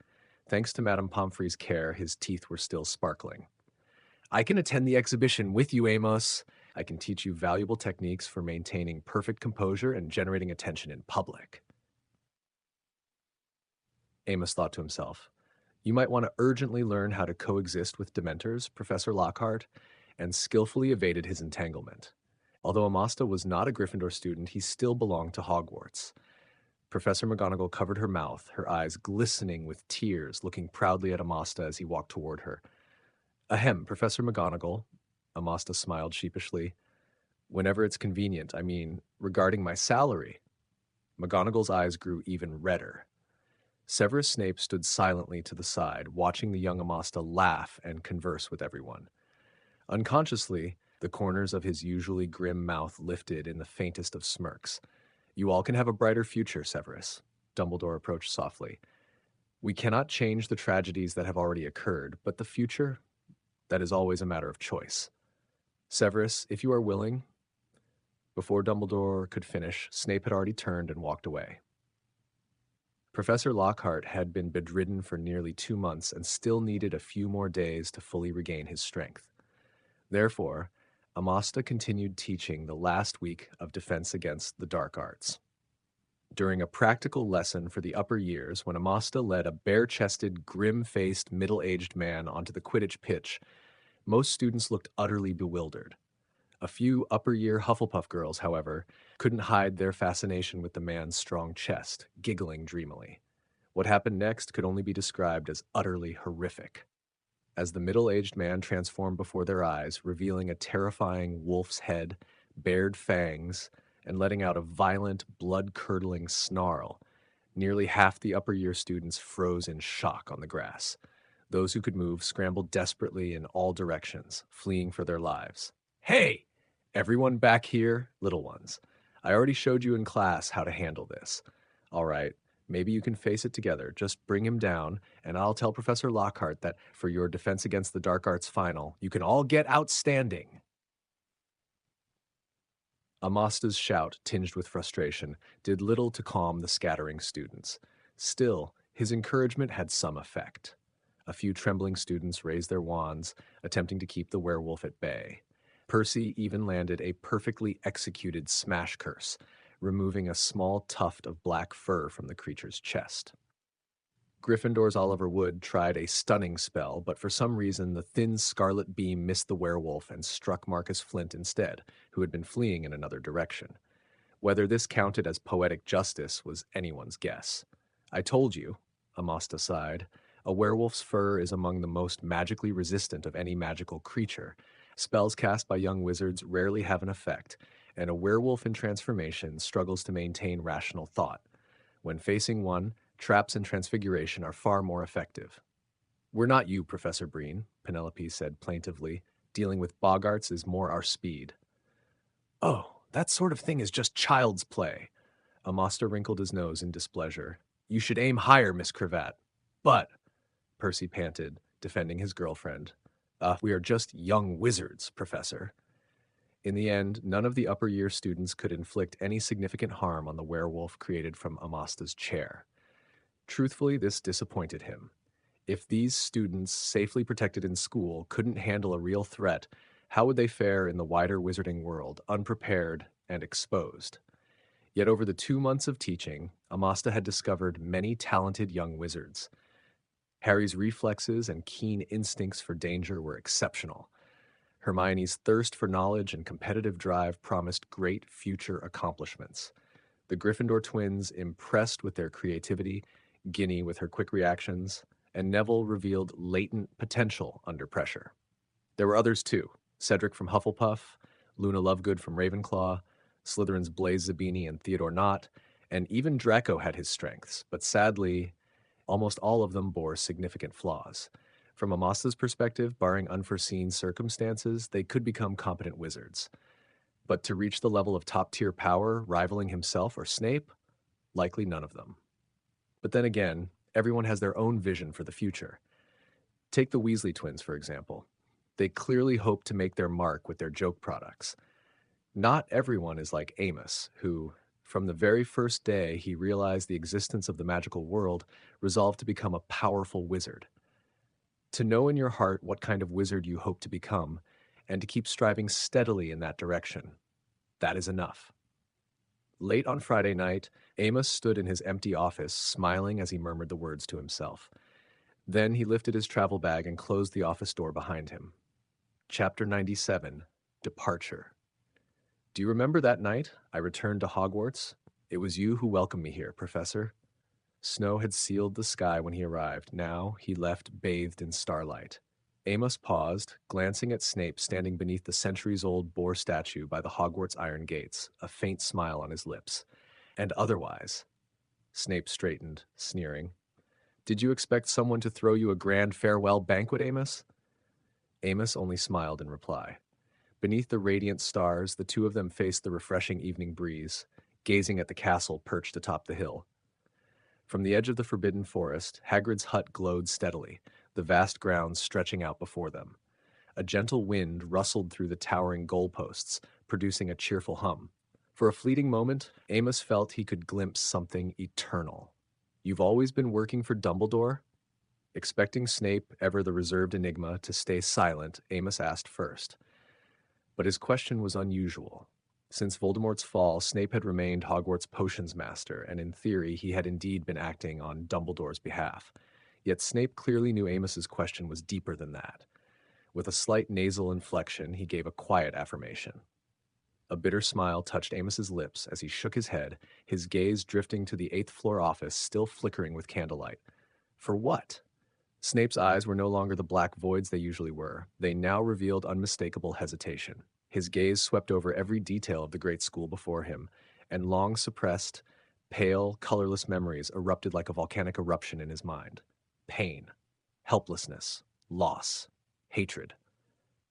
Thanks to Madame Pomfrey's care, his teeth were still sparkling. I can attend the exhibition with you, Amos. I can teach you valuable techniques for maintaining perfect composure and generating attention in public. Amos thought to himself, you might want to urgently learn how to coexist with Dementors, Professor Lockhart, and skillfully evaded his entanglement. Although Amostar was not a Gryffindor student, he still belonged to Hogwarts. Professor McGonagall covered her mouth, her eyes glistening with tears, looking proudly at Amostar as he walked toward her. Ahem, Professor McGonagall, Amostar smiled sheepishly. Whenever it's convenient, I mean, regarding my salary. McGonagall's eyes grew even redder. Severus Snape stood silently to the side, watching the young Amostar laugh and converse with everyone. Unconsciously, the corners of his usually grim mouth lifted in the faintest of smirks. You all can have a brighter future, Severus, Dumbledore approached softly. We cannot change the tragedies that have already occurred, but the future, that is always a matter of choice. Severus, if you are willing. Before Dumbledore could finish, Snape had already turned and walked away. Professor Lockhart had been bedridden for nearly 2 months and still needed a few more days to fully regain his strength. Therefore, Amasta continued teaching the last week of Defense Against the Dark Arts. During a practical lesson for the upper years, when Amasta led a bare-chested, grim-faced, middle-aged man onto the Quidditch pitch, most students looked utterly bewildered. A few upper-year Hufflepuff girls, however, couldn't hide their fascination with the man's strong chest, giggling dreamily. What happened next could only be described as utterly horrific. As the middle-aged man transformed before their eyes, revealing a terrifying wolf's head, bared fangs, and letting out a violent, blood-curdling snarl, nearly half the upper-year students froze in shock on the grass. Those who could move scrambled desperately in all directions, fleeing for their lives. "Hey! Everyone back here, little ones. I already showed you in class how to handle this. All right, maybe you can face it together. Just bring him down, and I'll tell Professor Lockhart that for your Defense Against the Dark Arts final, you can all get outstanding." Amasta's shout, tinged with frustration, did little to calm the scattering students. Still, his encouragement had some effect. A few trembling students raised their wands, attempting to keep the werewolf at bay. Percy even landed a perfectly executed smash curse, removing a small tuft of black fur from the creature's chest. Gryffindor's Oliver Wood tried a stunning spell, but for some reason the thin scarlet beam missed the werewolf and struck Marcus Flint instead, who had been fleeing in another direction. Whether this counted as poetic justice was anyone's guess. "I told you," Amasta sighed. "A werewolf's fur is among the most magically resistant of any magical creature. Spells cast by young wizards rarely have an effect, and a werewolf in transformation struggles to maintain rational thought. When facing one, traps and transfiguration are far more effective." "We're not you, Professor Breen," Penelope said plaintively. "Dealing with boggarts is more our speed." "Oh, that sort of thing is just child's play." Amasta wrinkled his nose in displeasure. "You should aim higher, Miss Cravat." "But," Percy panted, defending his girlfriend, "we are just young wizards, Professor." In the end, none of the upper year students could inflict any significant harm on the werewolf created from Amasta's chair. Truthfully, this disappointed him. If these students, safely protected in school, couldn't handle a real threat, how would they fare in the wider wizarding world, unprepared and exposed? Yet over the 2 months of teaching, Amasta had discovered many talented young wizards. Harry's reflexes and keen instincts for danger were exceptional. Hermione's thirst for knowledge and competitive drive promised great future accomplishments. The Gryffindor twins impressed with their creativity, Ginny with her quick reactions, and Neville revealed latent potential under pressure. There were others too: Cedric from Hufflepuff, Luna Lovegood from Ravenclaw, Slytherin's Blaise Zabini and Theodore Nott, and even Draco had his strengths, but sadly, almost all of them bore significant flaws. From Amasta's perspective, barring unforeseen circumstances, they could become competent wizards. But to reach the level of top-tier power, rivaling himself or Snape, likely none of them. But then again, everyone has their own vision for the future. Take the Weasley twins, for example. They clearly hope to make their mark with their joke products. Not everyone is like Amos, who, from the very first day he realized the existence of the magical world, resolved to become a powerful wizard. To know in your heart what kind of wizard you hope to become, and to keep striving steadily in that direction, that is enough. Late on Friday night, Amos stood in his empty office, smiling as he murmured the words to himself. Then he lifted his travel bag and closed the office door behind him. Chapter 97, Departure. "Do you remember that night I returned to Hogwarts? It was you who welcomed me here, Professor." Snow had sealed the sky when he arrived. Now he left bathed in starlight. Amos paused, glancing at Snape standing beneath the centuries-old boar statue by the Hogwarts iron gates, a faint smile on his lips. "And otherwise." Snape straightened, sneering. "Did you expect someone to throw you a grand farewell banquet, Amos?" Amos only smiled in reply. Beneath the radiant stars, the two of them faced the refreshing evening breeze, gazing at the castle perched atop the hill. From the edge of the forbidden forest, Hagrid's hut glowed steadily, the vast grounds stretching out before them. A gentle wind rustled through the towering goalposts, producing a cheerful hum. For a fleeting moment, Amos felt he could glimpse something eternal. "You've always been working for Dumbledore?" Expecting Snape, ever the reserved enigma, to stay silent, Amos asked first. But his question was unusual. Since Voldemort's fall, Snape had remained Hogwarts' potions master, and in theory, he had indeed been acting on Dumbledore's behalf. Yet Snape clearly knew Amos's question was deeper than that. With a slight nasal inflection, he gave a quiet affirmation. A bitter smile touched Amos's lips as he shook his head, his gaze drifting to the eighth floor office still flickering with candlelight. For what? Snape's eyes were no longer the black voids they usually were. They now revealed unmistakable hesitation. His gaze swept over every detail of the great school before him, and long suppressed, pale, colorless memories erupted like a volcanic eruption in his mind. Pain, helplessness, loss, hatred.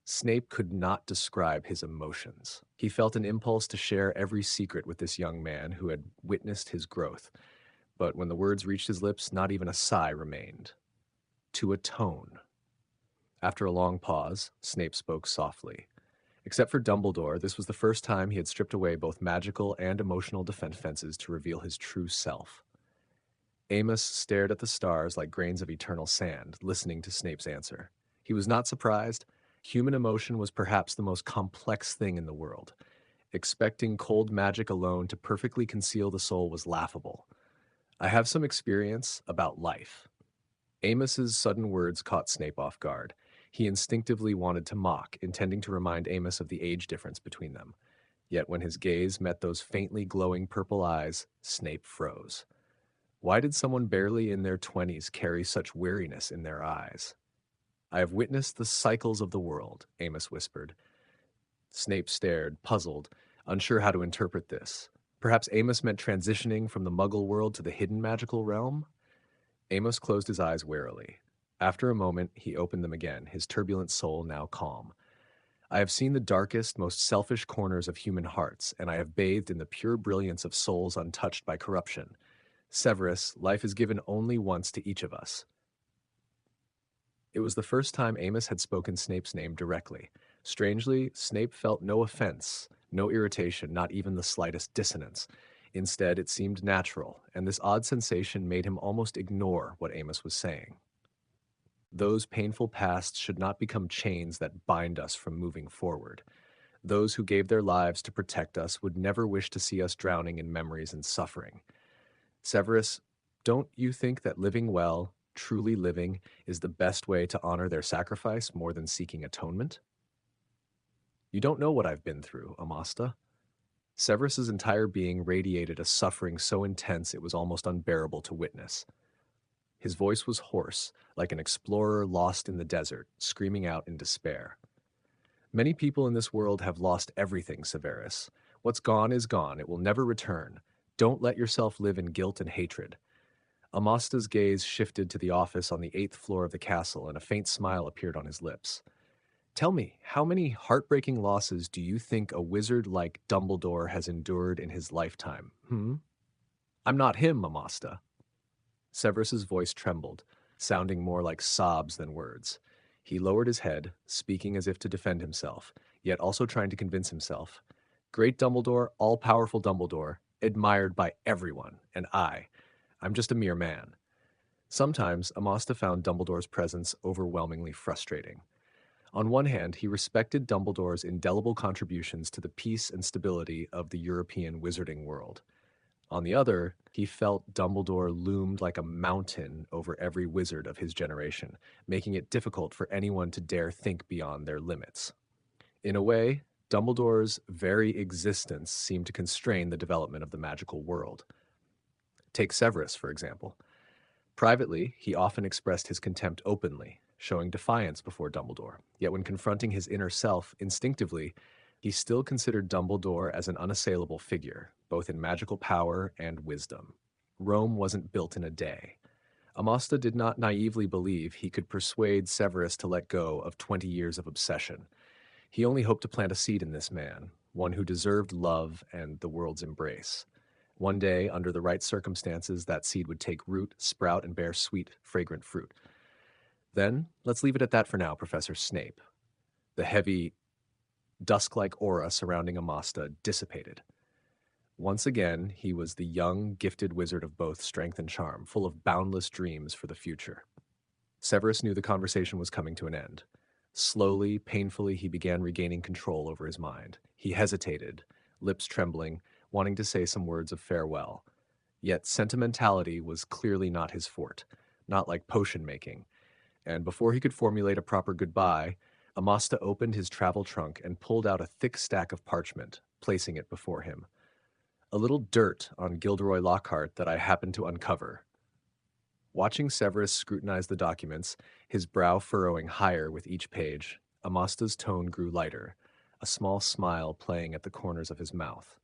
Snape could not describe his emotions. He felt an impulse to share every secret with this young man who had witnessed his growth, but when the words reached his lips, not even a sigh remained. To atone. After a long pause, Snape spoke softly. Except for Dumbledore, this was the first time he had stripped away both magical and emotional defenses to reveal his true self. Amos stared at the stars like grains of eternal sand, listening to Snape's answer. He was not surprised. Human emotion was perhaps the most complex thing in the world. Expecting cold magic alone to perfectly conceal the soul was laughable. I have some experience about life. Amos's sudden words caught Snape off guard. He instinctively wanted to mock, intending to remind Amos of the age difference between them. Yet when his gaze met those faintly glowing purple eyes, Snape froze. Why did someone barely in their 20s carry such weariness in their eyes? I have witnessed the cycles of the world, Amos whispered. Snape stared, puzzled, unsure how to interpret this. Perhaps Amos meant transitioning from the Muggle world to the hidden magical realm? Amos closed his eyes warily. After a moment, he opened them again, his turbulent soul now calm. I have seen the darkest, most selfish corners of human hearts, and I have bathed in the pure brilliance of souls untouched by corruption. Severus, life is given only once to each of us. It was the first time Amos had spoken Snape's name directly. Strangely, Snape felt no offense, no irritation, not even the slightest dissonance. Instead, it seemed natural, and this odd sensation made him almost ignore what Amos was saying. Those painful pasts should not become chains that bind us from moving forward. Those who gave their lives to protect us would never wish to see us drowning in memories and suffering. Severus, don't you think that living well, truly living, is the best way to honor their sacrifice more than seeking atonement? You don't know what I've been through, Amasta. Severus's entire being radiated a suffering so intense it was almost unbearable to witness. His voice was hoarse, like an explorer lost in the desert, screaming out in despair. Many people in this world have lost everything, Severus. What's gone is gone. It will never return. Don't let yourself live in guilt and hatred. Amasta's gaze shifted to the office on the 8th floor of the castle, and a faint smile appeared on his lips. Tell me, how many heartbreaking losses do you think a wizard like Dumbledore has endured in his lifetime? I'm not him, Amasta. Severus's voice trembled, sounding more like sobs than words. He lowered his head, speaking as if to defend himself, yet also trying to convince himself. Great Dumbledore, all-powerful Dumbledore, admired by everyone, and I'm just a mere man. Sometimes Amasta found Dumbledore's presence overwhelmingly frustrating. On one hand, he respected Dumbledore's indelible contributions to the peace and stability of the European wizarding world. On the other, he felt Dumbledore loomed like a mountain over every wizard of his generation, making it difficult for anyone to dare think beyond their limits. In a way, Dumbledore's very existence seemed to constrain the development of the magical world. Take Severus, for example. Privately, he often expressed his contempt openly, showing defiance before Dumbledore. Yet when confronting his inner self instinctively, he still considered Dumbledore as an unassailable figure, both in magical power and wisdom. Rome wasn't built in a day. Amasta did not naively believe he could persuade Severus to let go of 20 years of obsession. He only hoped to plant a seed in this man, one who deserved love and the world's embrace. One day, under the right circumstances, that seed would take root, sprout, and bear sweet, fragrant fruit. Then, let's leave it at that for now, Professor Snape. The heavy, dusk-like aura surrounding Amasta dissipated. Once again, he was the young, gifted wizard of both strength and charm, full of boundless dreams for the future. Severus knew the conversation was coming to an end. Slowly, painfully, he began regaining control over his mind. He hesitated, lips trembling, wanting to say some words of farewell. Yet sentimentality was clearly not his forte, not like potion making, and before he could formulate a proper goodbye, Amasta opened his travel trunk and pulled out a thick stack of parchment, placing it before him. A little dirt on Gilderoy Lockhart that I happened to uncover. Watching Severus scrutinize the documents, his brow furrowing higher with each page, Amasta's tone grew lighter, a small smile playing at the corners of his mouth.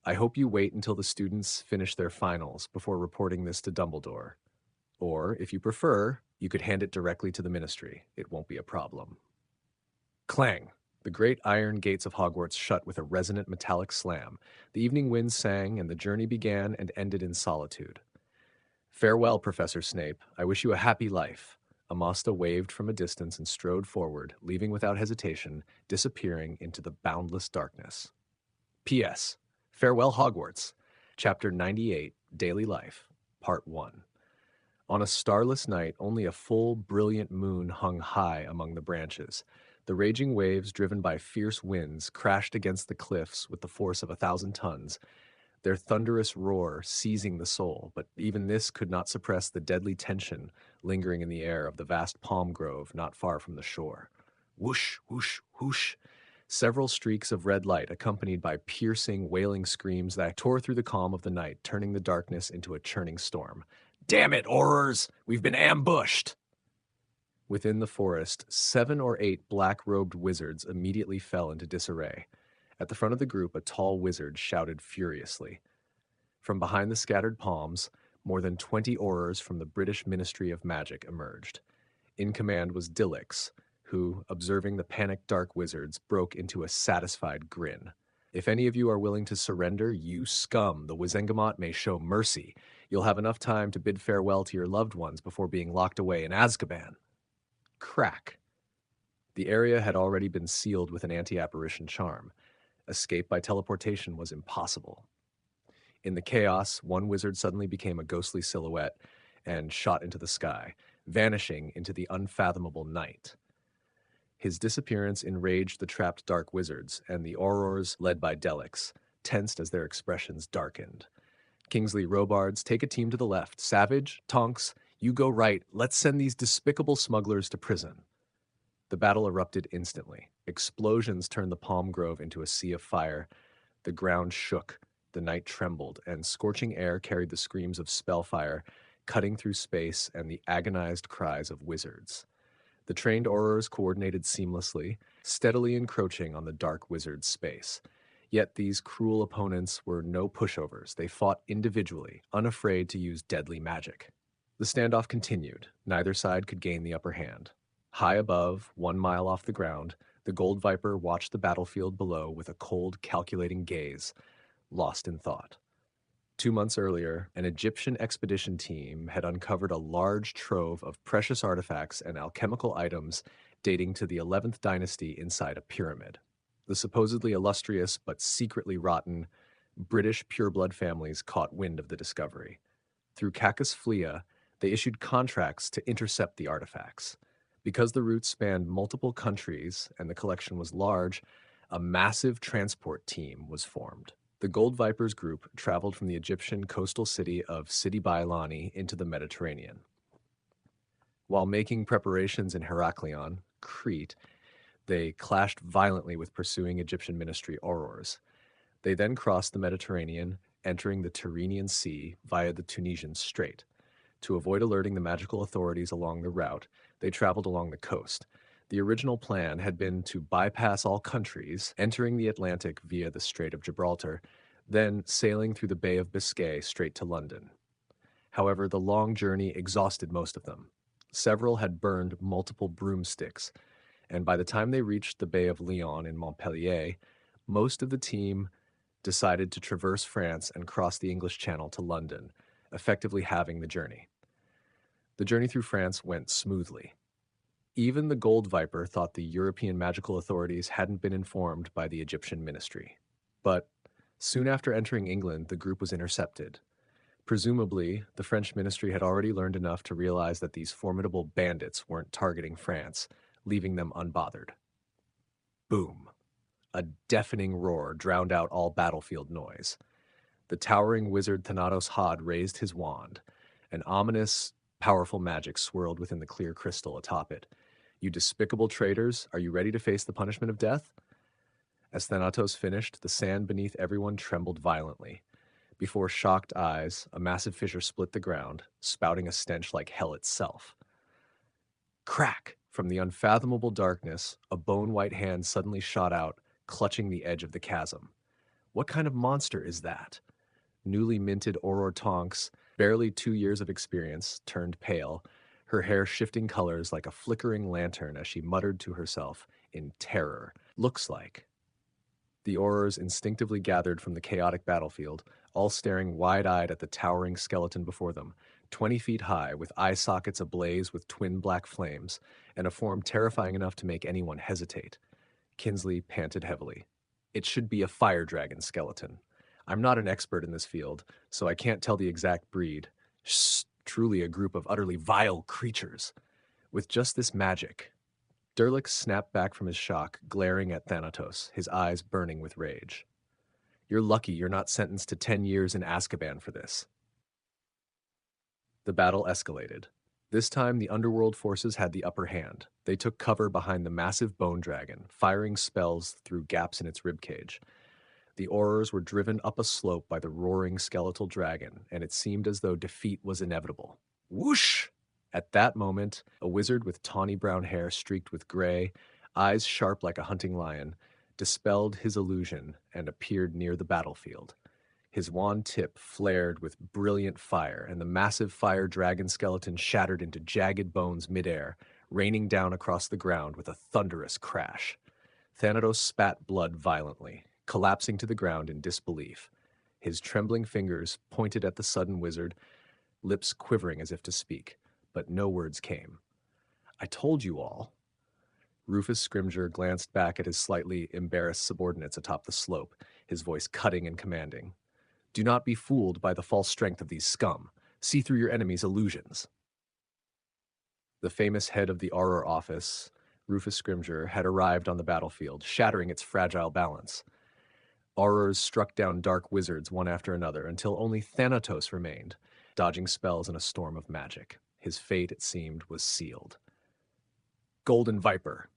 I hope you wait until the students finish their finals before reporting this to Dumbledore. Or, if you prefer, you could hand it directly to the Ministry. It won't be a problem. Clang! The great iron gates of Hogwarts shut with a resonant metallic slam. The evening wind sang, and the journey began and ended in solitude. Farewell, Professor Snape. I wish you a happy life. Amasta waved from a distance and strode forward, leaving without hesitation, disappearing into the boundless darkness. P.S. Farewell, Hogwarts. Chapter 98, Daily Life, Part 1. On a starless night, only a full, brilliant moon hung high among the branches. The raging waves, driven by fierce winds, crashed against the cliffs with the force of 1,000 tons, their thunderous roar seizing the soul, but even this could not suppress the deadly tension lingering in the air of the vast palm grove not far from the shore. Whoosh, whoosh, whoosh. Several streaks of red light, accompanied by piercing, wailing screams that tore through the calm of the night, turning the darkness into a churning storm. Damn it, Aurors! We've been ambushed! Within the forest, 7 or 8 black-robed wizards immediately fell into disarray. At the front of the group, a tall wizard shouted furiously. From behind the scattered palms, more than 20 Aurors from the British Ministry of Magic emerged. In command was Dillix, who, observing the panicked dark wizards, broke into a satisfied grin. If any of you are willing to surrender, you scum, the Wizengamot may show mercy. You'll have enough time to bid farewell to your loved ones before being locked away in Azkaban. Crack. The area had already been sealed with an anti-apparition charm. Escape by teleportation was impossible. In the chaos, one wizard suddenly became a ghostly silhouette and shot into the sky, vanishing into the unfathomable night. His disappearance enraged the trapped dark wizards, and the Aurors, led by Dellix, tensed as their expressions darkened. Kingsley Robards, take a team to the left. Savage, Tonks, you go right. Let's send these despicable smugglers to prison. The battle erupted instantly. Explosions turned the palm grove into a sea of fire. The ground shook, the night trembled, and scorching air carried the screams of spellfire, cutting through space, and the agonized cries of wizards. The trained Aurors coordinated seamlessly, steadily encroaching on the dark wizard's space. Yet these cruel opponents were no pushovers. They fought individually, unafraid to use deadly magic. The standoff continued. Neither side could gain the upper hand. High above, 1 mile off the ground, the Gold Viper watched the battlefield below with a cold, calculating gaze, lost in thought. 2 months earlier, an Egyptian expedition team had uncovered a large trove of precious artifacts and alchemical items dating to the 11th dynasty inside a pyramid. The supposedly illustrious but secretly rotten British pureblood families caught wind of the discovery. Through Cacus Flea, they issued contracts to intercept the artifacts. Because the route spanned multiple countries and the collection was large, a massive transport team was formed. The Gold Vipers group traveled from the Egyptian coastal city of Sidi Bailani into the Mediterranean. While making preparations in Heraklion, Crete, they clashed violently with pursuing Egyptian ministry Aurors. They then crossed the Mediterranean, entering the Tyrrhenian Sea via the Tunisian Strait. To avoid alerting the magical authorities along the route, they traveled along the coast. The original plan had been to bypass all countries, entering the Atlantic via the Strait of Gibraltar, then sailing through the Bay of Biscay straight to London. However, the long journey exhausted most of them. Several had burned multiple broomsticks, and by the time they reached the Bay of Lyon in Montpellier, most of the team decided to traverse France and cross the English Channel to London, effectively halving the journey. The journey through France went smoothly. Even the Gold Viper thought the European magical authorities hadn't been informed by the Egyptian ministry. But soon after entering England, the group was intercepted. Presumably, the French ministry had already learned enough to realize that these formidable bandits weren't targeting France, leaving them unbothered. Boom! A deafening roar drowned out all battlefield noise. The towering wizard Thanatos Hod raised his wand. An ominous, powerful magic swirled within the clear crystal atop it. You despicable traitors, are you ready to face the punishment of death? As Thanatos finished, the sand beneath everyone trembled violently. Before shocked eyes, a massive fissure split the ground, spouting a stench like hell itself. Crack! From the unfathomable darkness, a bone-white hand suddenly shot out, clutching the edge of the chasm. What kind of monster is that? Newly minted Aurora Tonks, barely 2 years of experience, turned pale, her hair shifting colors like a flickering lantern as she muttered to herself in terror. Looks like. The Aurors instinctively gathered from the chaotic battlefield, all staring wide-eyed at the towering skeleton before them, 20 feet high, with eye sockets ablaze with twin black flames, and a form terrifying enough to make anyone hesitate. Kinsley panted heavily. It should be a fire dragon skeleton. I'm not an expert in this field, so I can't tell the exact breed. Truly a group of utterly vile creatures. With just this magic. Durlix snapped back from his shock, glaring at Thanatos, his eyes burning with rage. You're lucky you're not sentenced to 10 years in Azkaban for this. The battle escalated. This time, the underworld forces had the upper hand. They took cover behind the massive bone dragon, firing spells through gaps in its ribcage. The Aurors were driven up a slope by the roaring skeletal dragon, and it seemed as though defeat was inevitable. Whoosh! At that moment, a wizard with tawny brown hair streaked with gray, eyes sharp like a hunting lion, dispelled his illusion and appeared near the battlefield. His wand tip flared with brilliant fire, and the massive fire dragon skeleton shattered into jagged bones midair, raining down across the ground with a thunderous crash. Thanatos spat blood violently, collapsing to the ground in disbelief. His trembling fingers pointed at the sudden wizard, lips quivering as if to speak, but no words came. I told you all. Rufus Scrimgeour glanced back at his slightly embarrassed subordinates atop the slope, his voice cutting and commanding. Do not be fooled by the false strength of these scum. See through your enemy's illusions. The famous head of the Auror office, Rufus Scrimgeour, had arrived on the battlefield, shattering its fragile balance. Aurors struck down dark wizards one after another until only Thanatos remained, dodging spells in a storm of magic. His fate, it seemed, was sealed. Golden Viper.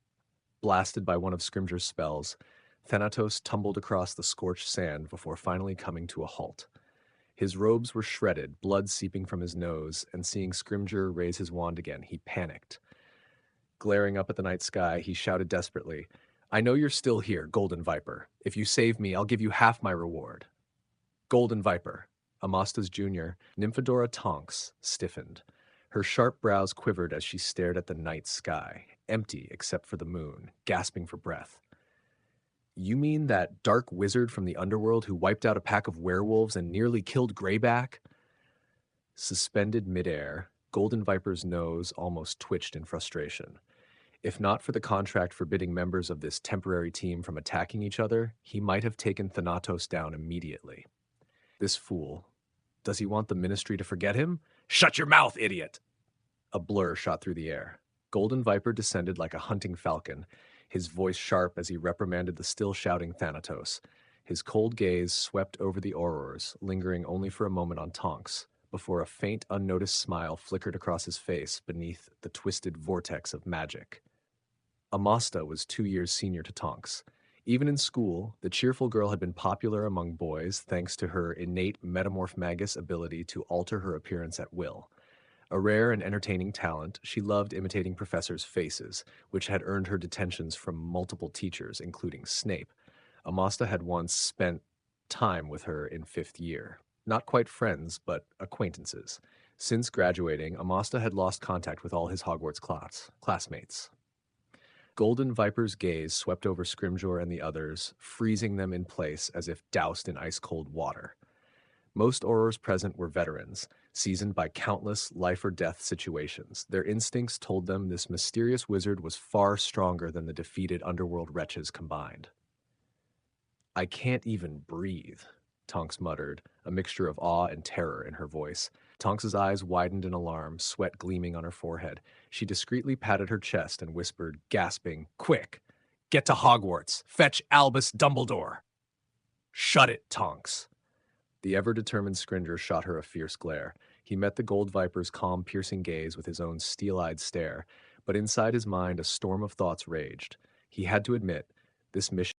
Blasted by one of Scrimgeour's spells, Thanatos tumbled across the scorched sand before finally coming to a halt. His robes were shredded, blood seeping from his nose, and seeing Scrimgeour raise his wand again, he panicked. Glaring up at the night sky, he shouted desperately, I know you're still here, Golden Viper. If you save me, I'll give you half my reward. Golden Viper. Amostas Jr., Nymphadora Tonks, stiffened. Her sharp brows quivered as she stared at the night sky, empty except for the moon, gasping for breath. You mean that dark wizard from the underworld who wiped out a pack of werewolves and nearly killed Greyback? Suspended midair, Golden Viper's nose almost twitched in frustration. If not for the contract forbidding members of this temporary team from attacking each other, he might have taken Thanatos down immediately. This fool. Does he want the ministry to forget him? Shut your mouth, idiot! A blur shot through the air. Golden Viper descended like a hunting falcon, his voice sharp as he reprimanded the still shouting Thanatos. His cold gaze swept over the Aurors, lingering only for a moment on Tonks, before a faint, unnoticed smile flickered across his face beneath the twisted vortex of magic. Amosta was 2 years senior to Tonks. Even in school, the cheerful girl had been popular among boys thanks to her innate metamorph magus ability to alter her appearance at will. A rare and entertaining talent, she loved imitating professors' faces, which had earned her detentions from multiple teachers, including Snape. Amosta had once spent time with her in 5th year. Not quite friends, but acquaintances. Since graduating, Amosta had lost contact with all his Hogwarts classmates. Golden Viper's gaze swept over Scrimgeour and the others, freezing them in place as if doused in ice-cold water. Most Aurors present were veterans, seasoned by countless life-or-death situations. Their instincts told them this mysterious wizard was far stronger than the defeated underworld wretches combined. I can't even breathe. Tonks muttered, a mixture of awe and terror in her voice. Tonks's eyes widened in alarm, sweat gleaming on her forehead. She discreetly patted her chest and whispered, gasping, "Quick! Get to Hogwarts! Fetch Albus Dumbledore!" "Shut it, Tonks!" The ever-determined Scringer shot her a fierce glare. He met the Gold Viper's calm, piercing gaze with his own steel-eyed stare, but inside his mind a storm of thoughts raged. He had to admit, this mission